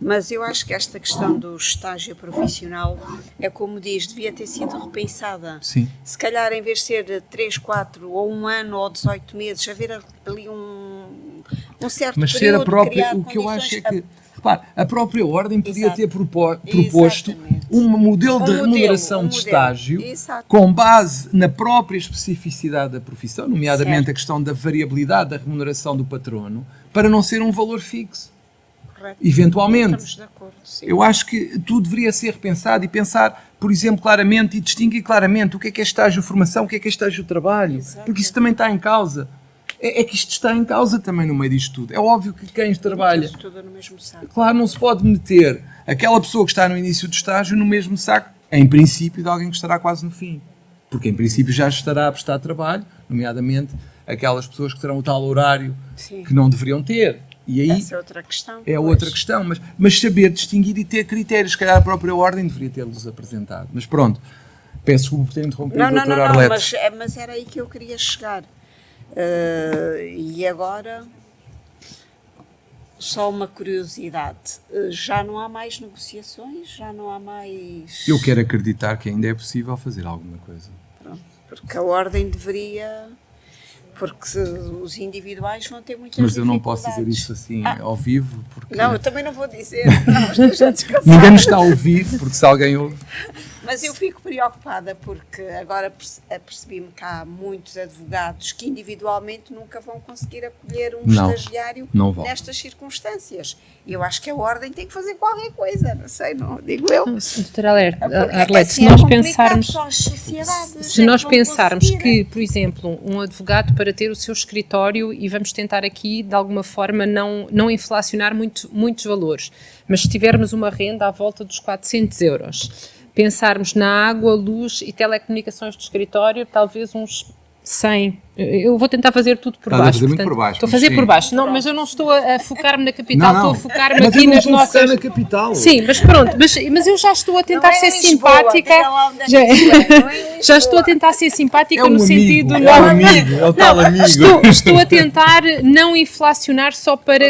Mas eu acho que esta questão do estágio profissional é como diz, devia ter sido repensada. Sim. Se calhar em vez de ser 3, 4 ou 1 ano ou 18 meses, haver ali um certo mas período ser a própria, de o que eu acho é condições que, repare, a própria ordem podia Exato. ter proposto um modelo de remuneração de estágio Exato. com base na própria especificidade da profissão, nomeadamente Certo. a questão da variabilidade da remuneração do patrono, para não ser um valor fixo. Correto. Eventualmente. Estamos de acordo, sim. Eu acho que tudo deveria ser repensado e pensar, por exemplo, claramente e distinguir claramente o que é estágio de formação, o que é estágio de trabalho, Exato. porque isso também está em causa. É que isto está em causa também no meio disto tudo. É óbvio que quem trabalha, Meteu-se tudo no mesmo saco. claro, não se pode meter aquela pessoa que está no início do estágio no mesmo saco, em princípio, de alguém que estará quase no fim. Porque em princípio já estará a prestar trabalho, nomeadamente aquelas pessoas que terão o tal horário Sim. que não deveriam ter. E aí Essa é outra questão. é pois. outra questão, mas saber distinguir e ter critérios, se calhar a própria ordem deveria tê-los apresentado. Mas pronto, peço desculpa por ter interrompido a doutora Arlete. Mas era aí que eu queria chegar. E agora, só uma curiosidade, já não há mais negociações? Já não há mais... Eu quero acreditar que ainda é possível fazer alguma coisa. Pronto, porque a ordem deveria... Porque os individuais vão ter muitas Mas eu não posso dizer dificuldades. isso assim ao vivo, porque Não, eu também não vou dizer. Vamos deixar descansar. ninguém nos está a ouvir, porque se alguém ouve... Mas eu fico preocupada porque agora apercebi-me que há muitos advogados que individualmente nunca vão conseguir acolher um estagiário não vão. nestas circunstâncias. E eu acho que a ordem tem que fazer qualquer coisa, não sei, não digo eu. Doutora Arlete, Assim se é nós complicado, pensarmos... só as sociedades Se é nós vão pensarmos conseguir. que, por exemplo, um advogado para ter o seu escritório, e vamos tentar aqui, de alguma forma, não inflacionar muitos valores, mas se tivermos uma renda à volta dos 400 euros, pensarmos na água, luz e telecomunicações do escritório, talvez uns 100. Eu vou tentar fazer tudo por Estás a baixo. fazer muito por baixo, Estou a mas fazer sim. por baixo. Não, mas eu não estou a focar-me na capital, Não, estou não. a focar-me Mas aqui eu não nas estou a focar nossas... na capital. Sim, mas pronto, mas eu já estou a tentar Não é ser em Lisboa, simpática. diga lá onde é que Já, isso é, não é em já Lisboa. estou a tentar ser simpática É um no amigo, sentido... é não- um amigo, é o tal amigo. Estou a tentar não inflacionar só para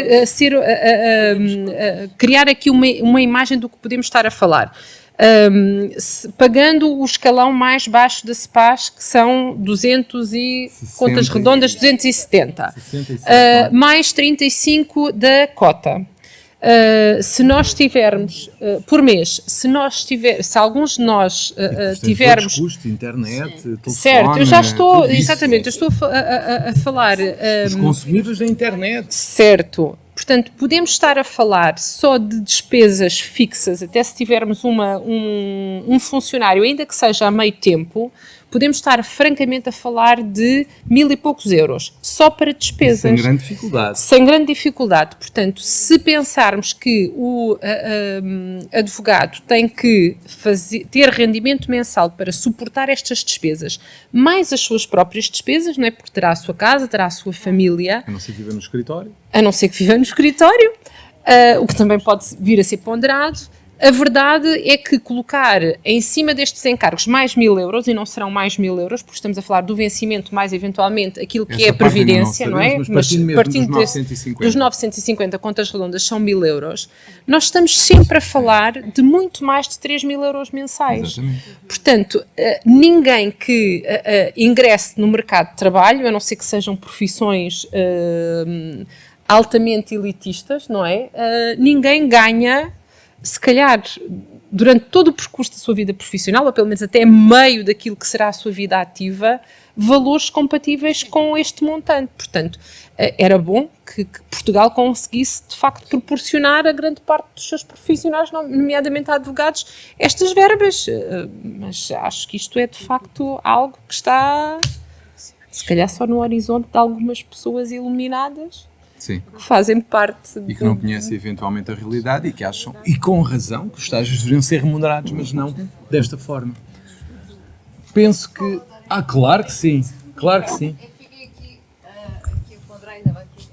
criar aqui uma imagem do que podemos estar a falar. Pagando o escalão mais baixo da CEPAS, que são 200 e, contas redondas, 270, 67, mais 35 da cota. Se nós tivermos, por mês, se alguns de nós tivermos... Custos, internet, telefone, Certo, eu já estou, tudo isso. exatamente, eu estou a falar... Os consumíveis da internet. Certo. Portanto, podemos estar a falar só de despesas fixas, até se tivermos um funcionário, ainda que seja a meio tempo, podemos estar francamente a falar de 1000 e poucos euros, só para despesas. Sem grande dificuldade. Sem grande dificuldade. Portanto, se pensarmos que o advogado tem que ter rendimento mensal para suportar estas despesas, mais as suas próprias despesas, não é? Porque terá a sua casa, terá a sua família. A não ser que viva no escritório. A não ser que viva no escritório, o que também pode vir a ser ponderado. A verdade é que colocar em cima destes encargos mais 1000 euros, e não serão mais 1000 euros, porque estamos a falar do vencimento mais eventualmente aquilo que é a previdência, não é? Mas partindo dos 950 contas redondas são 1000 euros, nós estamos sempre a falar de muito mais de 3000 euros mensais. Exatamente. Portanto, ninguém que ingresse no mercado de trabalho, a não ser que sejam profissões altamente elitistas, não é? Ninguém ganha, se calhar, durante todo o percurso da sua vida profissional, ou pelo menos até meio daquilo que será a sua vida ativa, valores compatíveis com este montante. Portanto, era bom que Portugal conseguisse, de facto, proporcionar a grande parte dos seus profissionais, nomeadamente a advogados, estas verbas. Mas acho que isto é, de facto, algo que está, se calhar, só no horizonte de algumas pessoas iluminadas. Sim. Que fazem parte... E que não conhecem eventualmente a realidade e que acham, e com razão, que os estágios deveriam ser remunerados, mas não desta forma. Penso que... claro que sim, claro que sim. Eu fiquei aqui a ponderar, ainda bem que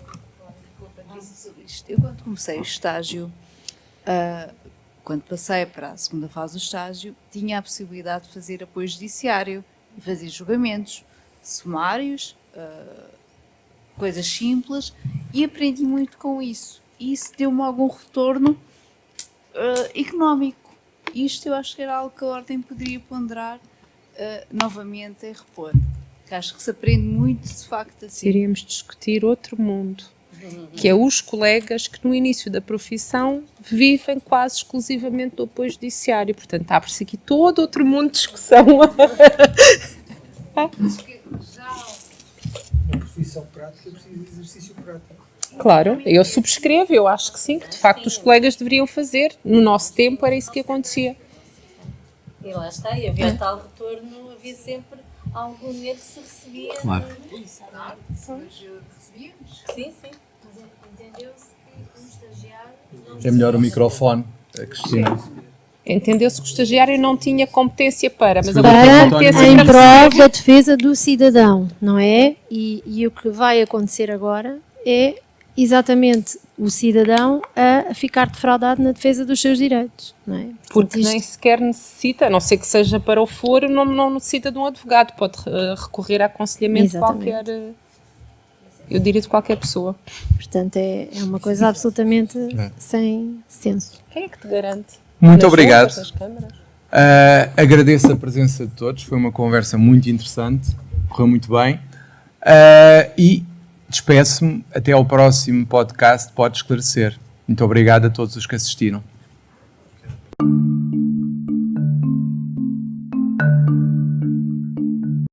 com a Patrícia sobre isto. Eu, quando comecei o estágio, quando passei para a segunda fase do estágio, tinha a possibilidade de fazer apoio judiciário e fazer julgamentos sumários, coisas simples, e aprendi muito com isso. E isso deu-me algum retorno económico. Isto eu acho que era algo que a Ordem poderia ponderar novamente em repor. Que acho que se aprende muito, de facto, assim. Iríamos discutir outro mundo, que é os colegas que no início da profissão vivem quase exclusivamente do apoio judiciário. Portanto, abre-se aqui todo outro mundo de discussão. Uma profissão prática precisa de exercício prático. Claro, eu subscrevo, eu acho que sim, que de facto os colegas deveriam fazer. No nosso tempo era isso que acontecia. E lá está, e havia tal retorno, havia sempre algum dinheiro que se recebia. Claro. Recebíamos? Sim, sim. Mas entendeu-se que um estagiário... É melhor o microfone, a Cristina. Entendeu-se que o estagiário não tinha competência para, mas Para, agora tem competência em para prol da defesa do cidadão, não é? E o que vai acontecer agora é exatamente o cidadão a ficar defraudado na defesa dos seus direitos, não é? Porque nem sequer necessita, a não ser que seja para o foro, não necessita de um advogado, pode recorrer a aconselhamento de qualquer, eu diria de qualquer pessoa. Portanto, é uma coisa absolutamente sem senso. Quem é que te garante? Muito obrigado. Agradeço a presença de todos, foi uma conversa muito interessante, correu muito bem. E despeço-me até ao próximo podcast Pode Esclarecer. Muito obrigado a todos os que assistiram.